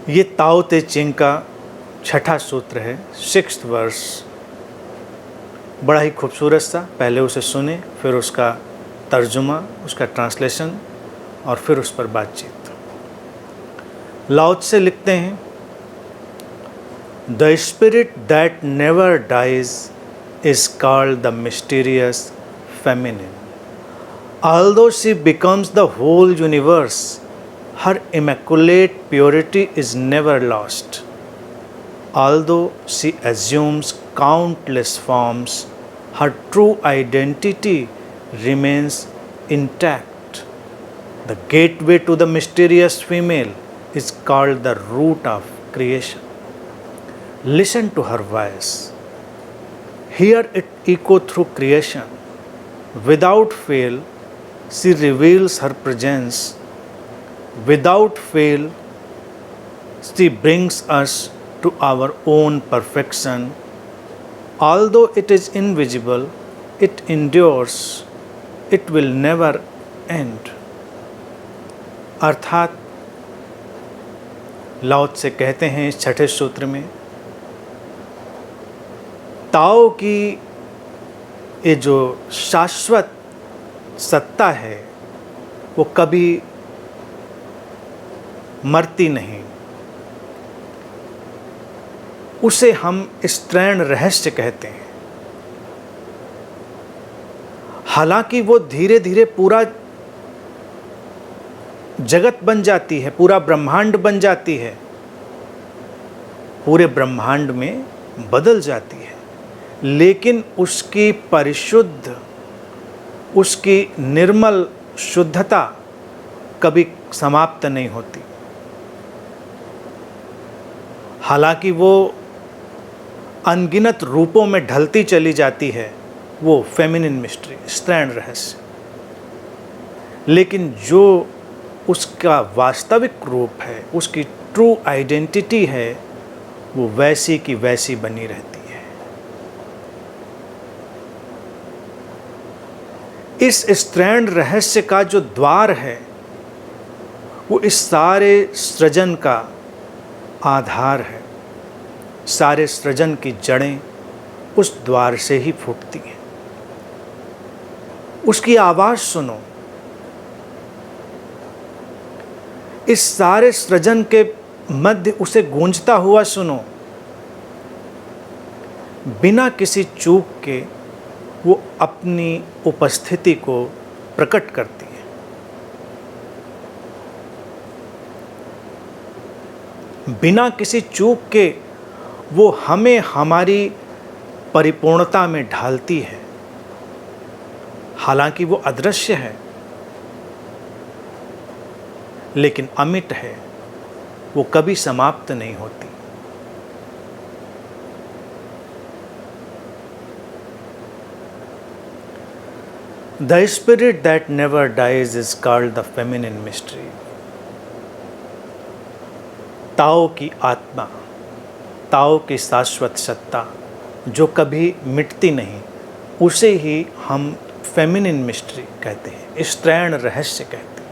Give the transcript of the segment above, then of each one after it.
ये ताओ ते चिंग का छठा सूत्र है, 6th वर्स। बड़ा ही खूबसूरत सा, पहले उसे सुने, फिर उसका तर्जुमा, उसका ट्रांसलेशन और फिर उस पर बातचीत। लाओ त्से लिखते हैं, the spirit that never dies is called the mysterious feminine. Although she becomes the whole universe, her immaculate purity is never lost. Although she assumes countless forms, her true identity remains intact. The gateway to the mysterious female is called the root of creation. Listen to her voice. Hear it echo through creation. Without fail, she reveals her presence. Without fail, she brings us to our own perfection. Although it is invisible, it endures. It will never end. अर्थात लाओ Tzu कहते हैं इस छठे सूत्र में, ताओ की ये जो शाश्वत सत्ता है वो कभी मरती नहीं। उसे हम स्त्रैण रहस्य कहते हैं। हालांकि वो धीरे धीरे पूरा जगत बन जाती है, पूरा ब्रह्मांड बन जाती है, पूरे ब्रह्मांड में बदल जाती है, लेकिन उसकी परिशुद्ध, उसकी निर्मल शुद्धता कभी समाप्त नहीं होती। हालांकि वो अनगिनत रूपों में ढलती चली जाती है, वो फेमिनिन मिस्ट्री, स्त्रैण रहस्य, लेकिन जो उसका वास्तविक रूप है, उसकी ट्रू आइडेंटिटी है, वो वैसी की वैसी बनी रहती है। इस स्त्रैण रहस्य का जो द्वार है वो इस सारे सृजन का आधार है। सारे सृजन की जड़ें उस द्वार से ही फूटती हैं। उसकी आवाज़ सुनो। इस सारे सृजन के मध्य उसे गूंजता हुआ सुनो। बिना किसी चूक के वो अपनी उपस्थिति को प्रकट करती है। बिना किसी चूक के वो हमें हमारी परिपूर्णता में ढालती है। हालांकि वो अदृश्य है, लेकिन अमिट है, वो कभी समाप्त नहीं होती। The spirit that never dies is called the feminine mystery. ताओ की आत्मा, ताओ की शाश्वत सत्ता जो कभी मिटती नहीं, उसे ही हम फेमिनिन मिस्ट्री कहते हैं, स्त्रैण रहस्य कहते हैं।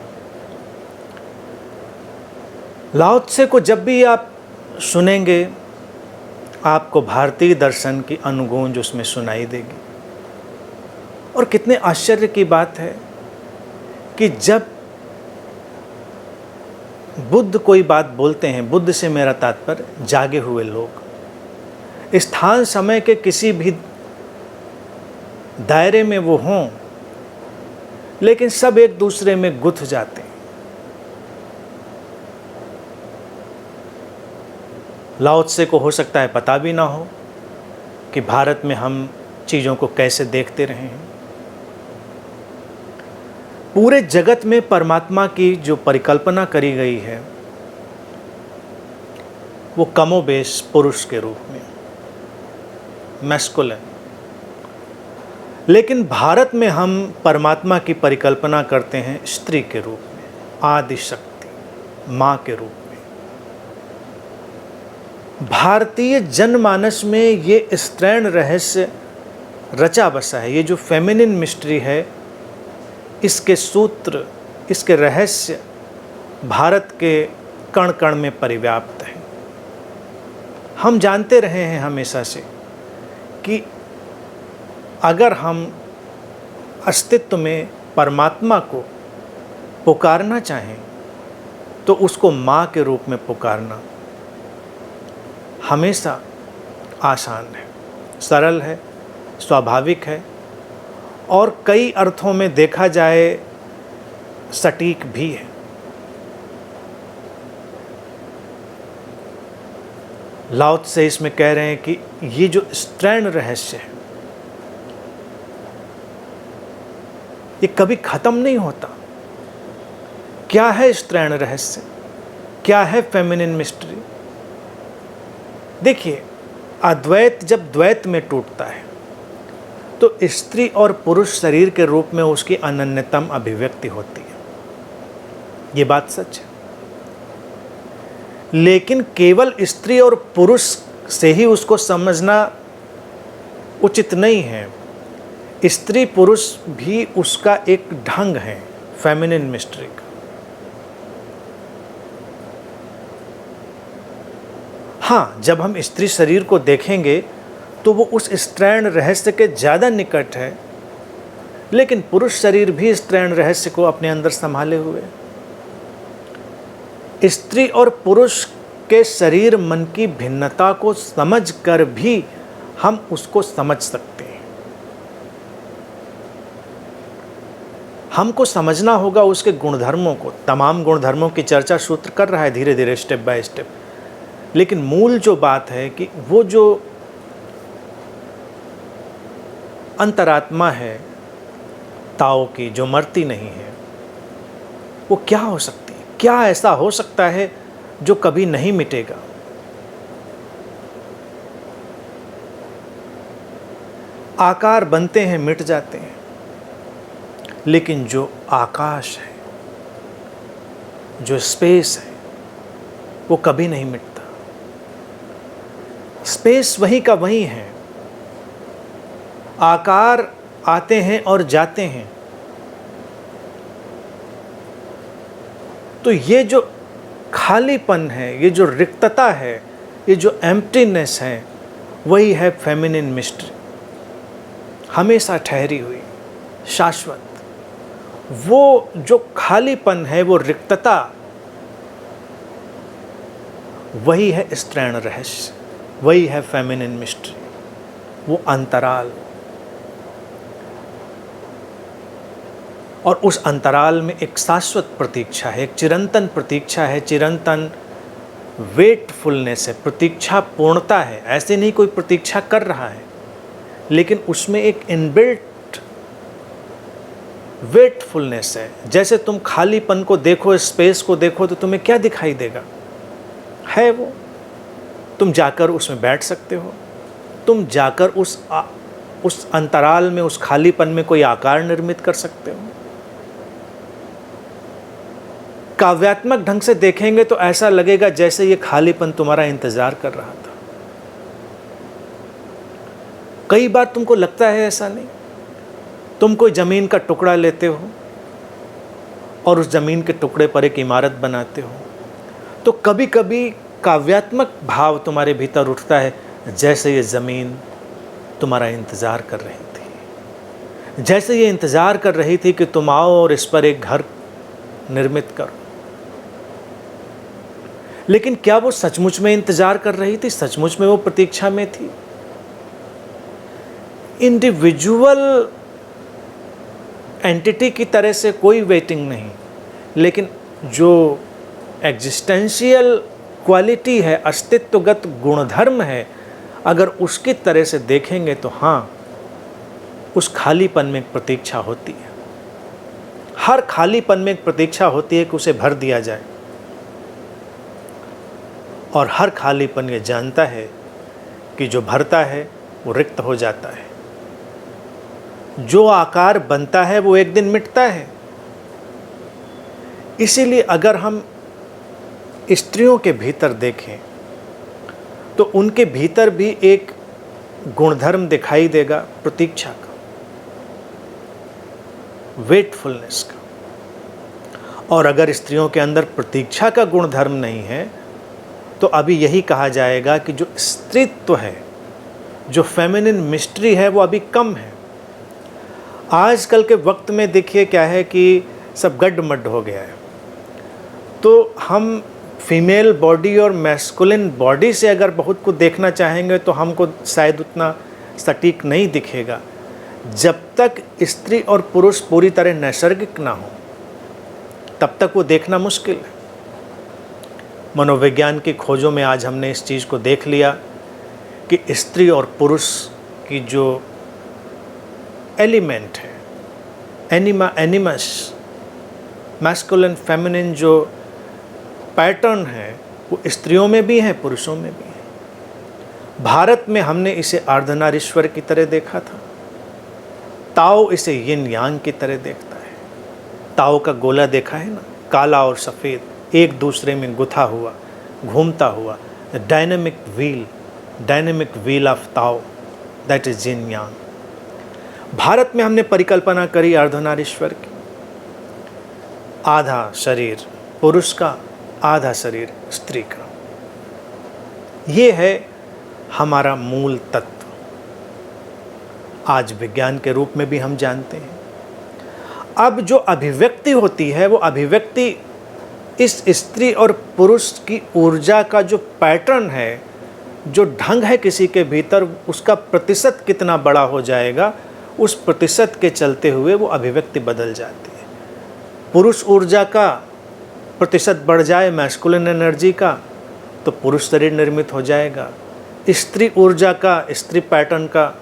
लाओ त्से को जब भी आप सुनेंगे, आपको भारतीय दर्शन की अनुगूंज उसमें सुनाई देगी। और कितने आश्चर्य की बात है कि जब बुद्ध कोई बात बोलते हैं, बुद्ध से मेरा तात्पर्य जागे हुए लोग, स्थान समय के किसी भी दायरे में वो हों, लेकिन सब एक दूसरे में गुथ जाते हैं। लाओ त्से को हो सकता है पता भी ना हो कि भारत में हम चीज़ों को कैसे देखते रहे हैं। पूरे जगत में परमात्मा की जो परिकल्पना करी गई है वो कमोबेश पुरुष के रूप में, मैस्कुलिन, लेकिन भारत में हम परमात्मा की परिकल्पना करते हैं स्त्री के रूप में, आदि शक्ति, माँ के रूप में। भारतीय जनमानस में ये स्त्रैण रहस्य रचा बसा है। ये जो फेमिनिन मिस्ट्री है, इसके सूत्र, इसके रहस्य भारत के कण कण में परिव्याप्त है। हम जानते रहे हैं हमेशा से कि अगर हम अस्तित्व में परमात्मा को पुकारना चाहें तो उसको माँ के रूप में पुकारना हमेशा आसान है, सरल है, स्वाभाविक है और कई अर्थों में देखा जाए सटीक भी है। लाओ त्से इसमें कह रहे हैं कि ये जो स्त्रैण रहस्य है ये कभी खत्म नहीं होता। क्या है स्त्रैण रहस्य, क्या है फेमिनिन मिस्ट्री? देखिए, अद्वैत जब द्वैत में टूटता है तो स्त्री और पुरुष शरीर के रूप में उसकी अनन्यतम अभिव्यक्ति होती है, ये बात सच है। लेकिन केवल स्त्री और पुरुष से ही उसको समझना उचित नहीं है। स्त्री पुरुष भी उसका एक ढंग है फेमिनिन मिस्ट्री का। हाँ, जब हम स्त्री शरीर को देखेंगे तो वो उस स्त्रैण रहस्य के ज़्यादा निकट है, लेकिन पुरुष शरीर भी स्त्रैण रहस्य को अपने अंदर संभाले हुए। स्त्री और पुरुष के शरीर मन की भिन्नता को समझकर भी हम उसको समझ सकते हैं। हमको समझना होगा उसके गुणधर्मों को। तमाम गुणधर्मों की चर्चा सूत्र कर रहा है धीरे धीरे, स्टेप बाय स्टेप, लेकिन मूल जो बात है कि वो जो अंतरात्मा है ताओ की, जो मरती नहीं है, वो क्या हो सकती है? क्या ऐसा हो सकता है जो कभी नहीं मिटेगा? आकार बनते हैं, मिट जाते हैं, लेकिन जो आकाश है, जो स्पेस है, वो कभी नहीं मिटता। स्पेस वही का वही है। आकार आते हैं और जाते हैं। तो ये जो खालीपन है, ये जो रिक्तता है, ये जो एम्प्टीनेस है, वही है फेमिनिन मिस्ट्री, हमेशा ठहरी हुई, शाश्वत। वो जो खालीपन है, वो रिक्तता, वही है स्त्रैण रहस्य, वही है फेमिनिन मिस्ट्री, वो अंतराल। और उस अंतराल में एक शाश्वत प्रतीक्षा है, एक चिरंतन प्रतीक्षा है, चिरंतन वेटफुलनेस है, प्रतीक्षा पूर्णता है। ऐसे नहीं कोई प्रतीक्षा कर रहा है, लेकिन उसमें एक इनबिल्ट वेटफुलनेस है। जैसे तुम खालीपन को देखो, स्पेस को देखो, तो तुम्हें क्या दिखाई देगा? है वो, तुम जाकर उसमें बैठ सकते हो, तुम जाकर उस अंतराल में, उस खालीपन में कोई आकार निर्मित कर सकते हो। काव्यात्मक ढंग से देखेंगे तो ऐसा लगेगा जैसे ये खालीपन तुम्हारा इंतजार कर रहा था। कई बार तुमको लगता है ऐसा नहीं? तुम कोई जमीन का टुकड़ा लेते हो और उस जमीन के टुकड़े पर एक इमारत बनाते हो, तो कभी कभी काव्यात्मक भाव तुम्हारे भीतर उठता है, जैसे ये ज़मीन तुम्हारा इंतज़ार कर रही थी, जैसे ये इंतज़ार कर रही थी कि तुम आओ और इस पर एक घर निर्मित करो। लेकिन क्या वो सचमुच में इंतज़ार कर रही थी? सचमुच में वो प्रतीक्षा में थी? इंडिविजुअल एंटिटी की तरह से कोई वेटिंग नहीं, लेकिन जो एग्जिस्टेंशियल क्वालिटी है, अस्तित्वगत गुणधर्म है, अगर उसकी तरह से देखेंगे तो हाँ, उस खालीपन में एक प्रतीक्षा होती है। हर खालीपन में एक प्रतीक्षा होती है कि उसे भर दिया जाए, और हर खालीपन ये जानता है कि जो भरता है वो रिक्त हो जाता है। जो आकार बनता है वो एक दिन मिटता है। इसीलिए अगर हम स्त्रियों के भीतर देखें तो उनके भीतर भी एक गुणधर्म दिखाई देगा, प्रतीक्षा का, वेटफुलनेस का। और अगर स्त्रियों के अंदर प्रतीक्षा का गुणधर्म नहीं है तो अभी यही कहा जाएगा कि जो स्त्रीत्व है, जो फेमिनिन मिस्ट्री है, वो अभी कम है। आजकल के वक्त में देखिए क्या है कि सब गड्ढ-मड्ढ हो गया है। तो हम फीमेल बॉडी और मैस्कुलिन बॉडी से अगर बहुत कुछ देखना चाहेंगे तो हमको शायद उतना सटीक नहीं दिखेगा। जब तक स्त्री और पुरुष पूरी तरह नैसर्गिक ना हो तब तक वो देखना मुश्किल है। मनोविज्ञान की खोजों में आज हमने इस चीज़ को देख लिया कि स्त्री और पुरुष की जो एलिमेंट है, एनिमा एनिमस, मैस्कुलिन फेमिनिन जो पैटर्न है, वो स्त्रियों में भी है, पुरुषों में भी है। भारत में हमने इसे अर्धनारीश्वर की तरह देखा था। ताओ इसे यिन यांग की तरह देखता है। ताओ का गोला देखा है ना, काला और सफ़ेद एक दूसरे में गुथा हुआ, घूमता हुआ, dynamic wheel of Tao, that is yin yang. Bharat में हमने परिकल्पना करी अर्धनारीश्वर की। आधा शरीर पुरुष का, आधा शरीर स्त्री का। ये है हमारा मूल तत्व। आज विज्ञान के रूप में भी हम जानते हैं। अब जो अभिव्यक्ति होती है, वो अभिव्यक्ति इस स्त्री और पुरुष की ऊर्जा का जो पैटर्न है, जो ढंग है किसी के भीतर, उसका प्रतिशत कितना बड़ा हो जाएगा, उस प्रतिशत के चलते हुए वो अभिव्यक्ति बदल जाती है। पुरुष ऊर्जा का प्रतिशत बढ़ जाए, मैस्कुलिन एनर्जी का, तो पुरुष शरीर निर्मित हो जाएगा। स्त्री ऊर्जा का, स्त्री पैटर्न का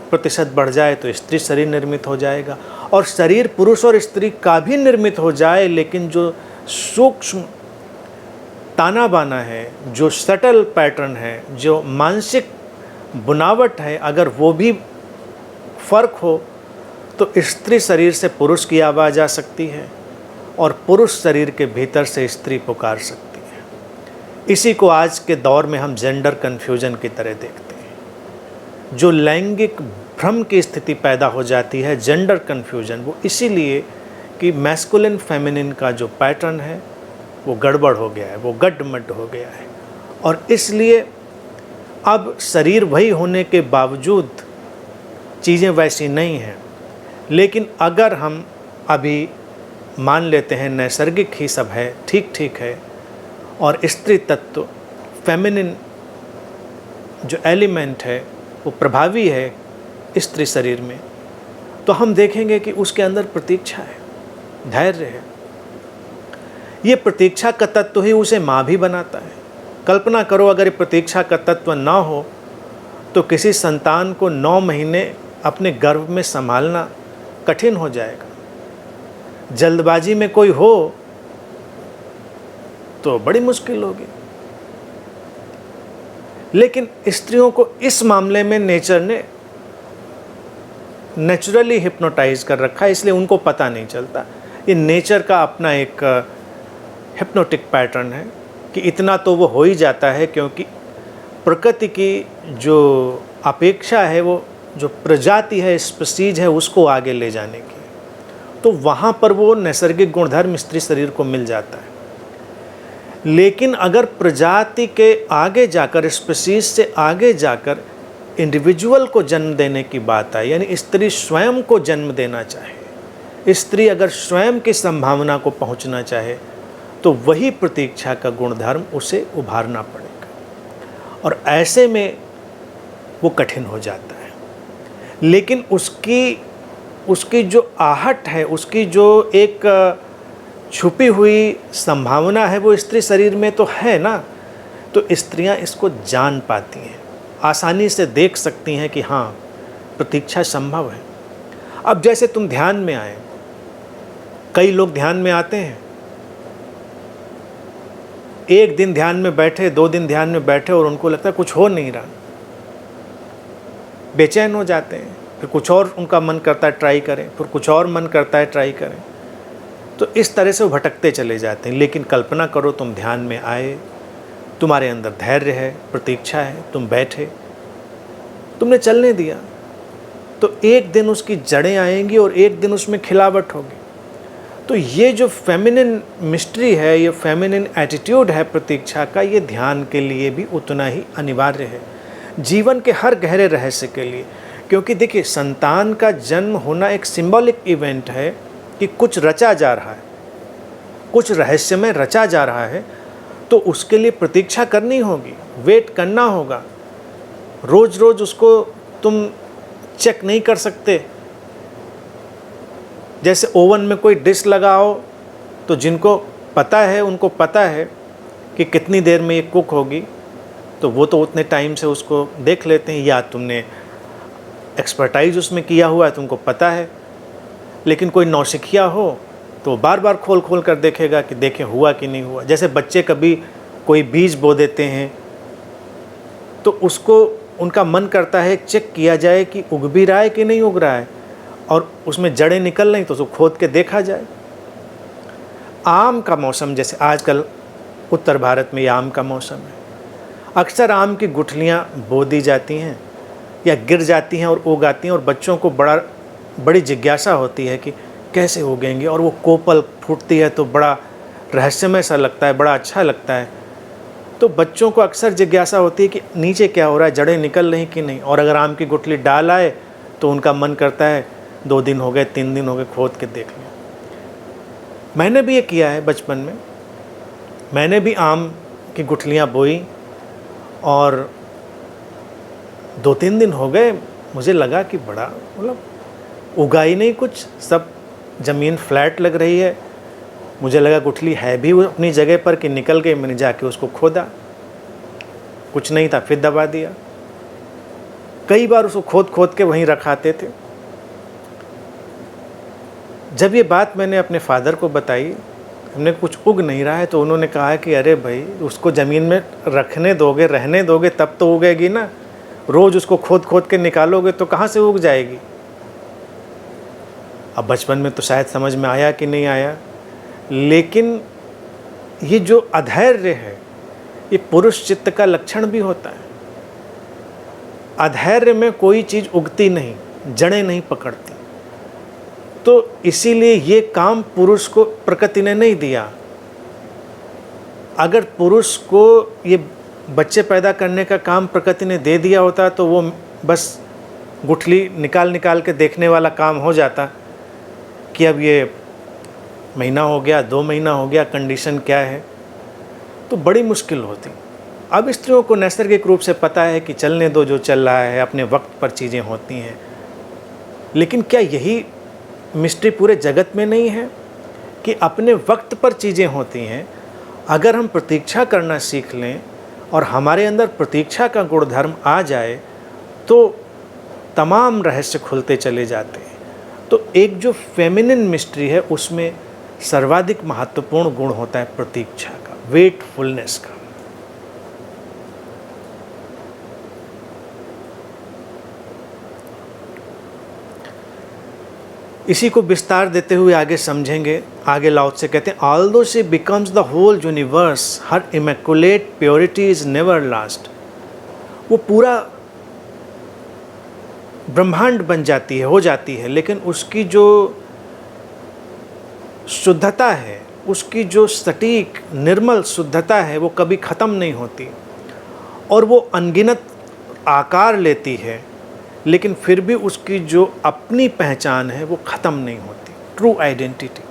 प्रतिशत बढ़ जाए तो स्त्री शरीर निर्मित हो जाएगा। और शरीर पुरुष और स्त्री का भी निर्मित हो जाए, लेकिन जो सूक्ष्म ताना बाना है, जो सटल पैटर्न है, जो मानसिक बुनावट है, अगर वो भी फर्क हो तो स्त्री शरीर से पुरुष की आवाज़ आ सकती है और पुरुष शरीर के भीतर से स्त्री पुकार सकती है। इसी को आज के दौर में हम जेंडर कन्फ्यूजन की तरह देखते हैं। जो लैंगिक भ्रम की स्थिति पैदा हो जाती है, जेंडर कन्फ्यूजन, वो इसीलिए कि मैस्कुलिन फेमिनिन का जो पैटर्न है वो गड़बड़ हो गया है, वो गड्ढ-मड्ढ हो गया है। और इसलिए अब शरीर वही होने के बावजूद चीज़ें वैसी नहीं हैं। लेकिन अगर हम अभी मान लेते हैं नैसर्गिक ही सब है, ठीक ठीक है, और स्त्री तत्व फेमिनिन जो एलिमेंट है वो प्रभावी है स्त्री शरीर में, तो हम देखेंगे कि उसके अंदर प्रतीक्षा है, धैर्य है। ये प्रतीक्षा का तत्व ही उसे माँ भी बनाता है। कल्पना करो अगर ये प्रतीक्षा का तत्व ना हो तो किसी संतान को 9 महीने अपने गर्भ में संभालना कठिन हो जाएगा। जल्दबाजी में कोई हो तो बड़ी मुश्किल होगी। लेकिन स्त्रियों को इस मामले में नेचर ने नेचुरली हिप्नोटाइज कर रखा है, इसलिए उनको पता नहीं चलता। ये नेचर का अपना एक हिप्नोटिक पैटर्न है कि इतना तो वो हो ही जाता है, क्योंकि प्रकृति की जो अपेक्षा है, वो जो प्रजाति है, स्पीसीज है, उसको आगे ले जाने की, तो वहाँ पर वो नैसर्गिक गुणधर्म स्त्री शरीर को मिल जाता है। लेकिन अगर प्रजाति के आगे जाकर, स्पीसीज से आगे जाकर इंडिविजुअल को जन्म देने की बात आए, यानी स्त्री स्वयं को जन्म देना चाहे, स्त्री अगर स्वयं की संभावना को पहुंचना चाहे, तो वही प्रतीक्षा का गुणधर्म उसे उभारना पड़ेगा। और ऐसे में वो कठिन हो जाता है। लेकिन उसकी जो आहट है, उसकी जो एक छुपी हुई संभावना है, वो स्त्री शरीर में तो है ना। तो स्त्रियां इसको जान पाती हैं, आसानी से देख सकती हैं कि हाँ, प्रतीक्षा संभव है। अब जैसे तुम ध्यान में आए, कई लोग ध्यान में आते हैं, एक दिन ध्यान में बैठे, 2 दिन ध्यान में बैठे और उनको लगता है कुछ हो नहीं रहा, बेचैन हो जाते हैं। फिर कुछ और उनका मन करता है ट्राई करें, फिर कुछ और मन करता है ट्राई करें। तो इस तरह से वो भटकते चले जाते हैं। लेकिन कल्पना करो तुम ध्यान में आए, तुम्हारे अंदर धैर्य है, प्रतीक्षा है, तुम बैठे, तुमने चलने दिया, तो एक दिन उसकी जड़ें आएंगी और एक दिन उसमें खिलावट होगी। तो ये जो फेमिनिन मिस्ट्री है, ये फेमिनिन एटीट्यूड है प्रतीक्षा का, ये ध्यान के लिए भी उतना ही अनिवार्य है, जीवन के हर गहरे रहस्य के लिए। क्योंकि देखिए, संतान का जन्म होना एक सिंबॉलिक इवेंट है कि कुछ रचा जा रहा है, कुछ रहस्यमय रचा जा रहा है, तो उसके लिए प्रतीक्षा करनी होगी, वेट करना होगा। रोज रोज उसको तुम चेक नहीं कर सकते। जैसे ओवन में कोई डिश लगाओ तो जिनको पता है उनको पता है कि कितनी देर में ये कुक होगी, तो वो तो उतने टाइम से उसको देख लेते हैं, या तुमने एक्सपर्टाइज उसमें किया हुआ है, तुमको पता है। लेकिन कोई नौसिखिया हो तो बार बार खोल खोल कर देखेगा कि देखें हुआ कि नहीं हुआ। जैसे बच्चे कभी कोई बीज बो देते हैं तो उसको उनका मन करता है चेक किया जाए कि उग भी रहा है कि नहीं उग रहा है, और उसमें जड़ें निकल रही तो उसको खोद के देखा जाए। आम का मौसम, जैसे आजकल उत्तर भारत में ये आम का मौसम है, अक्सर आम की गुठलियाँ बो दी जाती हैं या गिर जाती हैं और उग आती हैं, और बच्चों को बड़ी जिज्ञासा होती है कि कैसे उगेंगे, और वो कोपल फूटती है तो बड़ा रहस्यमय सा लगता है, बड़ा अच्छा लगता है। तो बच्चों को अक्सर जिज्ञासा होती है कि नीचे क्या हो रहा है, जड़ें निकल रही कि नहीं। और अगर आम की गुठली डाल आए तो उनका मन करता है 2 दिन हो गए, 3 दिन हो गए, खोद के देख लें। मैंने भी ये किया है बचपन में, मैंने भी आम की गुठलियाँ बोई और 2-3 दिन हो गए, मुझे लगा कि बड़ा मतलब उगा ही नहीं कुछ, सब ज़मीन फ्लैट लग रही है। मुझे लगा गुठली है भी वो अपनी जगह पर कि निकल गई। मैंने जाके उसको खोदा, कुछ नहीं था, फिर दबा दिया। कई बार उसको खोद खोद के वहीं रखाते थे। जब ये बात मैंने अपने फादर को बताई, हमने कुछ उग नहीं रहा है, तो उन्होंने कहा कि अरे भाई, उसको ज़मीन में रखने दोगे, रहने दोगे तब तो उगेगी ना, रोज़ उसको खोद खोद के निकालोगे तो कहाँ से उग जाएगी। अब बचपन में तो शायद समझ में आया कि नहीं आया, लेकिन ये जो अधैर्य है ये पुरुष चित्त का लक्षण भी होता है। अधैर्य में कोई चीज़ उगती नहीं, जड़ें नहीं पकड़ती। तो इसीलिए ये काम पुरुष को प्रकृति ने नहीं दिया। अगर पुरुष को ये बच्चे पैदा करने का काम प्रकृति ने दे दिया होता तो वो बस गुठली निकाल निकाल के देखने वाला काम हो जाता कि अब ये महीना हो गया, 2 महीना हो गया, कंडीशन क्या है, तो बड़ी मुश्किल होती। अब स्त्रियों को नैसर्गिक रूप से पता है कि चलने दो, जो चल रहा है, अपने वक्त पर चीज़ें होती हैं। लेकिन क्या यही मिस्ट्री पूरे जगत में नहीं है कि अपने वक्त पर चीज़ें होती हैं? अगर हम प्रतीक्षा करना सीख लें और हमारे अंदर प्रतीक्षा का गुणधर्म आ जाए तो तमाम रहस्य खुलते चले जाते हैं। तो एक जो फेमिनिन मिस्ट्री है उसमें सर्वाधिक महत्वपूर्ण गुण होता है प्रतीक्षा का, वेटफुलनेस का। इसी को विस्तार देते हुए आगे समझेंगे। आगे लाओ त्से कहते हैं, although she becomes the whole universe, her immaculate purity is never lost. वो पूरा ब्रह्मांड बन जाती है, हो जाती है, लेकिन उसकी जो शुद्धता है, उसकी जो सटीक निर्मल शुद्धता है, वो कभी ख़त्म नहीं होती। और वो अनगिनत आकार लेती है, लेकिन फिर भी उसकी जो अपनी पहचान है वो ख़त्म नहीं होती, ट्रू आइडेंटिटी।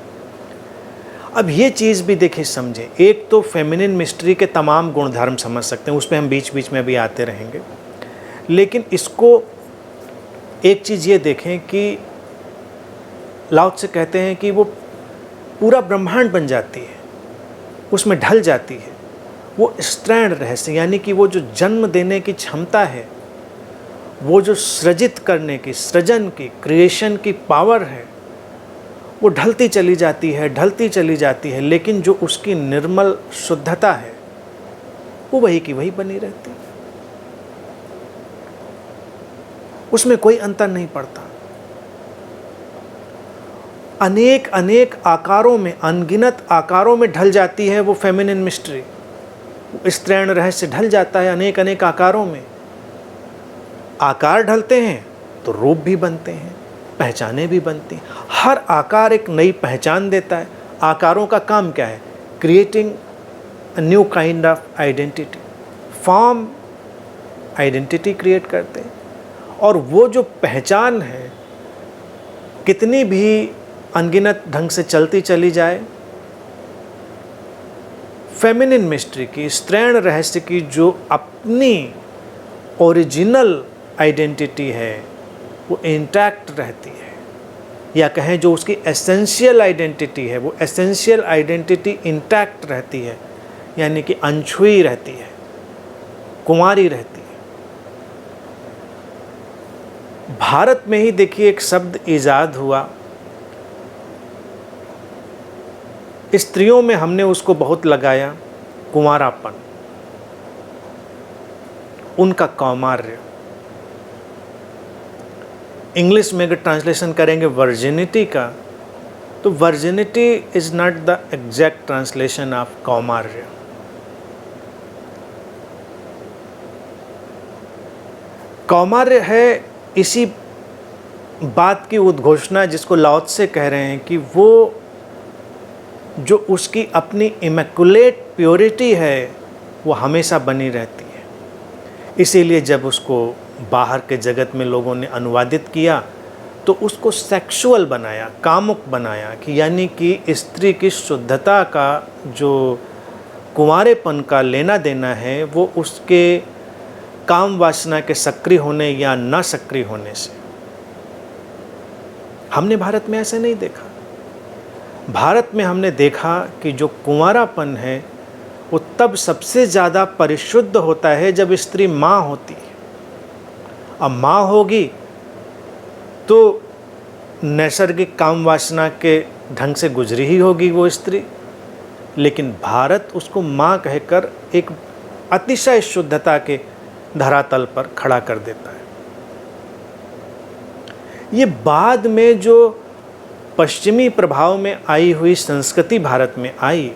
अब ये चीज़ भी देखिए समझें। एक तो फेमिनिन मिस्ट्री के तमाम गुणधर्म समझ सकते हैं, उस पर हम बीच बीच में भी आते रहेंगे, लेकिन इसको एक चीज़ ये देखें कि लाओ त्से कहते हैं कि वो पूरा ब्रह्मांड बन जाती है, उसमें ढल जाती है। वो स्त्रैण रहस्य, यानी कि वो जो जन्म देने की क्षमता है, वो जो सृजित करने की, सृजन की, क्रिएशन की पावर है, वो ढलती चली जाती है, ढलती चली जाती है, लेकिन जो उसकी निर्मल शुद्धता है वो वही की वही बनी रहती है। उसमें कोई अंतर नहीं पड़ता। अनेक अनेक आकारों में, अनगिनत आकारों में ढल जाती है वो फेमिनिन मिस्ट्री। स्त्रैण रहस्य ढल जाता है अनेक अनेक आकारों में। आकार ढलते हैं तो रूप भी बनते हैं, पहचाने भी बनती हैं। हर आकार एक नई पहचान देता है। आकारों का काम क्या है? Creating a new kind of identity. Form identity create करते हैं, और वो जो पहचान है कितनी भी अनगिनत ढंग से चलती चली जाए, फेमिनिन मिस्ट्री की, स्त्रैण रहस्य की जो अपनी ओरिजिनल आइडेंटिटी है वो इंटैक्ट रहती है, या कहें जो उसकी एसेंशियल आइडेंटिटी है वो एसेंशियल आइडेंटिटी इंटैक्ट रहती है, यानी कि अनछुई रहती है, कुंवारी रहती है। भारत में ही देखिए एक शब्द ईजाद हुआ, स्त्रियों में हमने उसको बहुत लगाया, कुंवारापन, उनका कौमार्य। इंग्लिश में अगर ट्रांसलेशन करेंगे वर्जिनिटी का, तो virginity is not the exact translation of कौमार्य। कौमार्य है इसी बात की उद्घोषणा जिसको लाओ त्से कह रहे हैं कि वो जो उसकी अपनी इमैकुलेट प्योरिटी है वो हमेशा बनी रहती है। इसीलिए जब उसको बाहर के जगत में लोगों ने अनुवादित किया तो उसको सेक्सुअल बनाया, कामुक बनाया, कि यानी कि स्त्री की शुद्धता का जो कुंवारेपन का लेना देना है वो उसके काम वासना के सक्रिय होने या न सक्रिय होने से। हमने भारत में ऐसे नहीं देखा। भारत में हमने देखा कि जो कुंवारापन है वो तब सबसे ज़्यादा परिशुद्ध होता है जब स्त्री माँ होती है। अब माँ होगी तो नैसर्गिक काम वासना के ढंग से गुजरी ही होगी वो स्त्री, लेकिन भारत उसको माँ कहकर एक अतिशय शुद्धता के धरातल पर खड़ा कर देता है। ये बाद में जो पश्चिमी प्रभाव में आई हुई संस्कृति भारत में आई,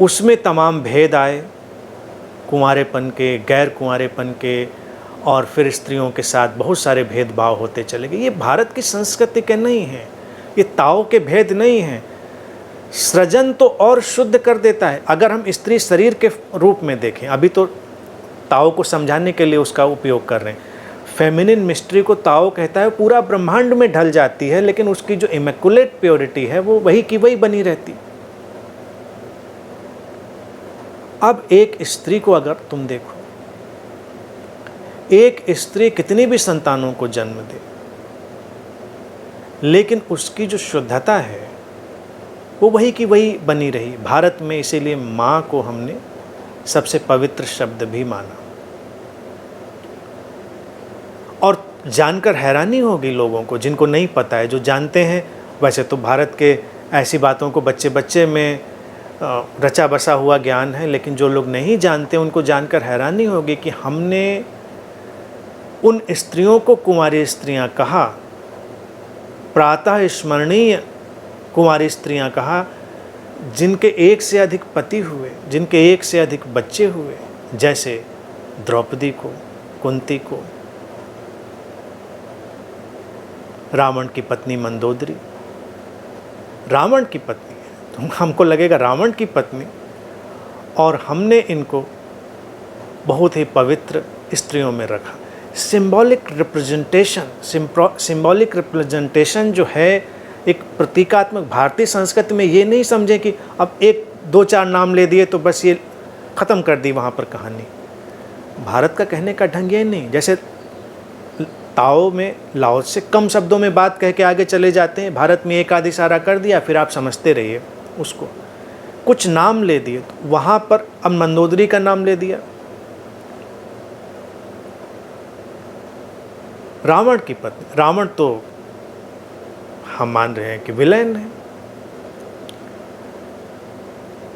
उसमें तमाम भेद आए, कुंवारेपन के, गैर कुंवारेपन के, और फिर स्त्रियों के साथ बहुत सारे भेदभाव होते चले गए। ये भारत की संस्कृति के नहीं हैं, ये ताओ के भेद नहीं हैं। सृजन तो और शुद्ध कर देता है। अगर हम स्त्री शरीर के रूप में देखें, अभी तो ताओ को समझाने के लिए उसका उपयोग कर रहे हैं, फेमिनिन मिस्ट्री को ताओ कहता है पूरा ब्रह्मांड में ढल जाती है, लेकिन उसकी जो इमैकुलेट प्योरिटी है वो वही की वही बनी रहती। अब एक स्त्री को अगर तुम देखो, एक स्त्री कितनी भी संतानों को जन्म दे, लेकिन उसकी जो शुद्धता है वो वही की वही बनी रही। भारत में इसीलिए माँ को हमने सबसे पवित्र शब्द भी माना। और जानकर हैरानी होगी लोगों को जिनको नहीं पता है। जो जानते हैं, वैसे तो भारत के ऐसी बातों को बच्चे बच्चे में रचा बसा हुआ ज्ञान है, लेकिन जो लोग नहीं जानते उनको जानकर हैरानी होगी कि हमने उन स्त्रियों को कुंवारी स्त्रियां कहा, प्रातः स्मरणीय कुंवारी स्त्रियां कहा, जिनके एक से अधिक पति हुए, जिनके एक से अधिक बच्चे हुए, जैसे द्रौपदी को, कुंती को, रावण की पत्नी मंदोदरी। रावण की पत्नी है, तो हमको लगेगा रावण की पत्नी, और हमने इनको बहुत ही पवित्र स्त्रियों में रखा। सिंबॉलिक रिप्रेजेंटेशन जो है, एक प्रतीकात्मक भारतीय संस्कृति में ये नहीं समझें कि अब एक दो चार नाम ले दिए तो बस ये ख़त्म कर दी वहाँ पर कहानी। भारत का कहने का ढंग ये नहीं। जैसे ताओ में लाओ से कम शब्दों में बात कह के आगे चले जाते हैं, भारत में एक आध इशारा कर दिया, फिर आप समझते रहिए उसको। कुछ नाम ले दिए, तो वहाँ पर अब मंदोदरी का नाम ले दिया, रावण की पत्नी। रावण तो हम मान रहे हैं कि विलेन है,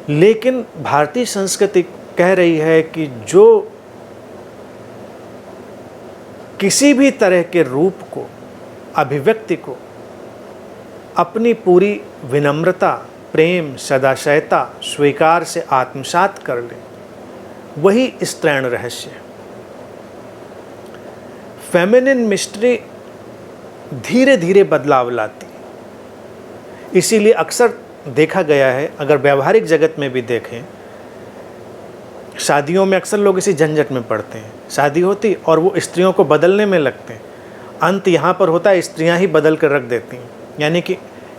लेकिन भारतीय संस्कृति कह रही है कि जो किसी भी तरह के रूप को, अभिव्यक्ति को अपनी पूरी विनम्रता, प्रेम, सदाशयता, स्वीकार से आत्मसात कर ले, वही स्त्रैण रहस्य है। फेमिनिन मिस्ट्री धीरे धीरे बदलाव लाती हैं। इसीलिए अक्सर देखा गया है, अगर व्यावहारिक जगत में भी देखें, शादियों में अक्सर लोग इसी झंझट में पड़ते हैं। शादी होती और वो स्त्रियों को बदलने में लगते हैं। अंत यहाँ पर होता है, स्त्रियाँ ही बदल कर रख देती हैं। यानी कि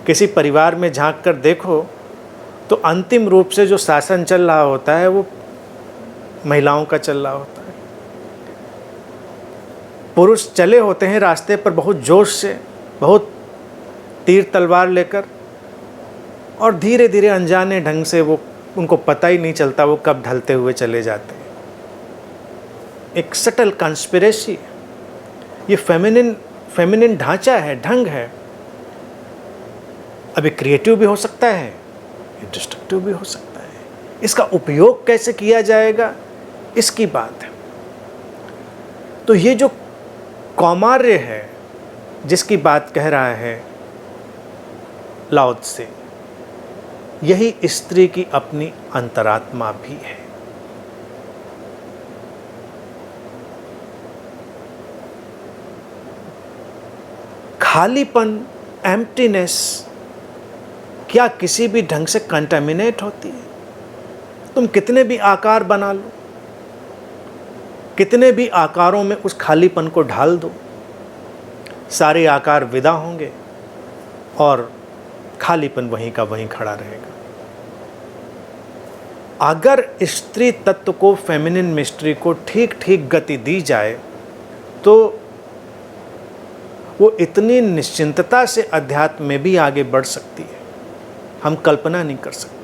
किसी परिवार में झांक कर देखो तो अंतिम रूप से जो शासन चल रहा होता है वो महिलाओं का चल रहा होता है। पुरुष चले होते हैं रास्ते पर बहुत जोश से, बहुत तीर तलवार लेकर, और धीरे धीरे अनजाने ढंग से वो, उनको पता ही नहीं चलता वो कब ढलते हुए चले जाते हैं। एक सटल कॉन्स्पिरेसी, ये फेमिनिन ढांचा है, ढंग है। अब ये क्रिएटिव भी हो सकता है, ये डिस्ट्रक्टिव भी हो सकता है। इसका उपयोग कैसे किया जाएगा, इसकी बात है। तो ये जो कौमार्य है जिसकी बात कह रहा है लाओ त्से, यही स्त्री की अपनी अंतरात्मा भी है। खालीपन, एम्प्टीनेस क्या किसी भी ढंग से कंटामिनेट होती है? तुम कितने भी आकार बना लो, कितने भी आकारों में उस खालीपन को ढाल दो, सारे आकार विदा होंगे और खालीपन वहीं का वहीं खड़ा रहेगा। अगर स्त्री तत्व को, फेमिनिन मिस्ट्री को ठीक ठीक गति दी जाए तो वो इतनी निश्चिंतता से अध्यात्म में भी आगे बढ़ सकती है, हम कल्पना नहीं कर सकते।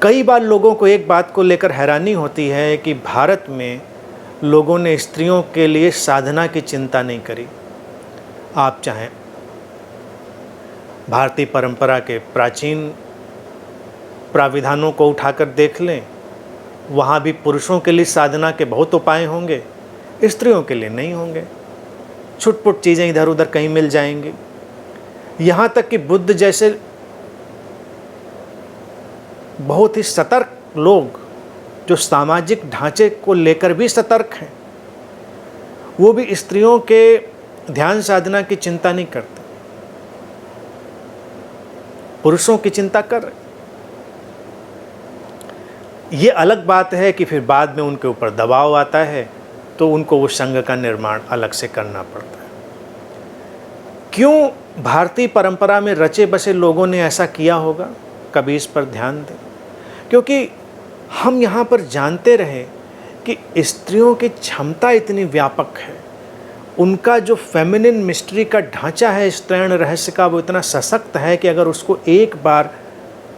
कई बार लोगों को एक बात को लेकर हैरानी होती है कि भारत में लोगों ने स्त्रियों के लिए साधना की चिंता नहीं करी। आप चाहें भारतीय परंपरा के प्राचीन प्राविधानों को उठाकर देख लें, वहाँ भी पुरुषों के लिए साधना के बहुत उपाय होंगे, स्त्रियों के लिए नहीं होंगे। छुटपुट चीज़ें इधर उधर कहीं मिल जाएंगी। यहाँ तक कि बुद्ध जैसे बहुत ही सतर्क लोग, जो सामाजिक ढांचे को लेकर भी सतर्क हैं, वो भी स्त्रियों के ध्यान साधना की चिंता नहीं करते, पुरुषों की चिंता कर रहे। ये अलग बात है कि फिर बाद में उनके ऊपर दबाव आता है तो उनको वो संघ का निर्माण अलग से करना पड़ता है। क्यों भारतीय परंपरा में रचे बसे लोगों ने ऐसा किया होगा, कभी इस पर ध्यान दें। क्योंकि हम यहाँ पर जानते रहे कि स्त्रियों की क्षमता इतनी व्यापक है, उनका जो फेमिनिन मिस्ट्री का ढांचा है स्त्रैण रहस्य का, वो इतना सशक्त है कि अगर उसको एक बार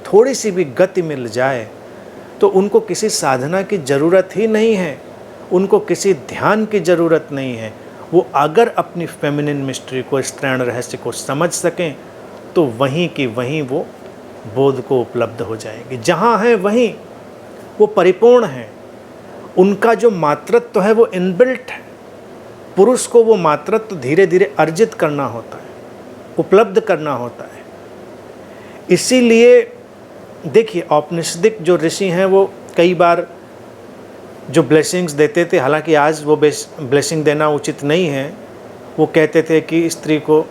थोड़ी सी भी गति मिल जाए तो उनको किसी साधना की ज़रूरत ही नहीं है, उनको किसी ध्यान की ज़रूरत नहीं है। वो अगर अपनी फेमिनिन मिस्ट्री को, स्त्रैण रहस्य को समझ सकें तो वहीं की वहीं वो बोध को उपलब्ध हो जाएगी। जहाँ हैं वहीं वो परिपूर्ण हैं। उनका जो मातृत्व है वो इनबिल्ट है। पुरुष को वो मातृत्व धीरे धीरे अर्जित करना होता है, उपलब्ध करना होता है। इसीलिए देखिए, औपनिषदिक जो ऋषि हैं वो कई बार जो ब्लेसिंग्स देते थे, हालांकि आज वो ब्लेसिंग देना उचित नहीं है, वो कहते थे कि स्त्री को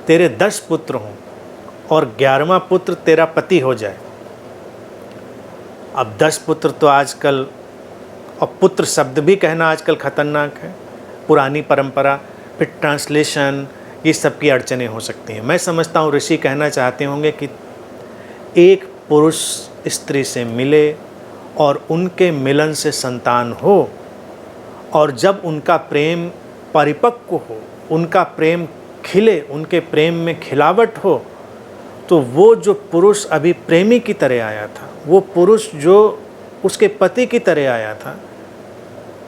तेरे 10 पुत्र हों और 11वां पुत्र तेरा पति हो जाए। अब 10 पुत्र तो आजकल, और पुत्र शब्द भी कहना आजकल खतरनाक है, पुरानी परंपरा, फिर ट्रांसलेशन, ये सब की अड़चनें हो सकती हैं। मैं समझता हूँ ऋषि कहना चाहते होंगे कि एक पुरुष स्त्री से मिले और उनके मिलन से संतान हो, और जब उनका प्रेम परिपक्व हो, उनका प्रेम खिले, उनके प्रेम में खिलावट हो, तो वो जो पुरुष अभी प्रेमी की तरह आया था, वो पुरुष जो उसके पति की तरह आया था,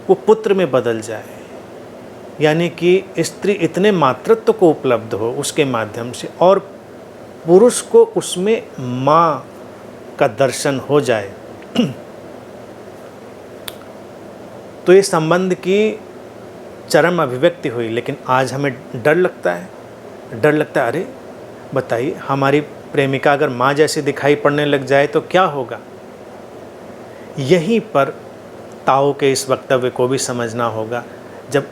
वो पुत्र में बदल जाए। यानी कि स्त्री इतने मातृत्व को उपलब्ध हो उसके माध्यम से, और पुरुष को उसमें माँ का दर्शन हो जाए। तो ये संबंध की चरम अभिव्यक्ति हुई। लेकिन आज हमें डर लगता है, अरे बताइए, हमारी प्रेमिका अगर माँ जैसी दिखाई पड़ने लग जाए तो क्या होगा। यहीं पर ताओ के इस वक्तव्य को भी समझना होगा। जब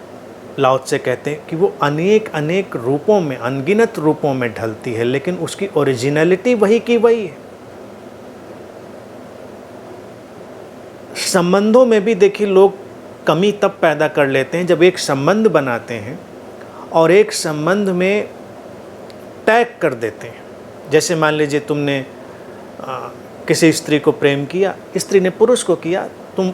लाओ त्से कहते हैं कि वो अनेक अनेक रूपों में, अनगिनत रूपों में ढलती है, लेकिन उसकी ओरिजिनलिटी वही की वही है। संबंधों में भी देखिए, लोग कमी तब पैदा कर लेते हैं जब एक संबंध बनाते हैं और एक संबंध में टैग कर देते हैं। जैसे मान लीजिए तुमने किसी स्त्री को प्रेम किया, स्त्री ने पुरुष को किया, तुम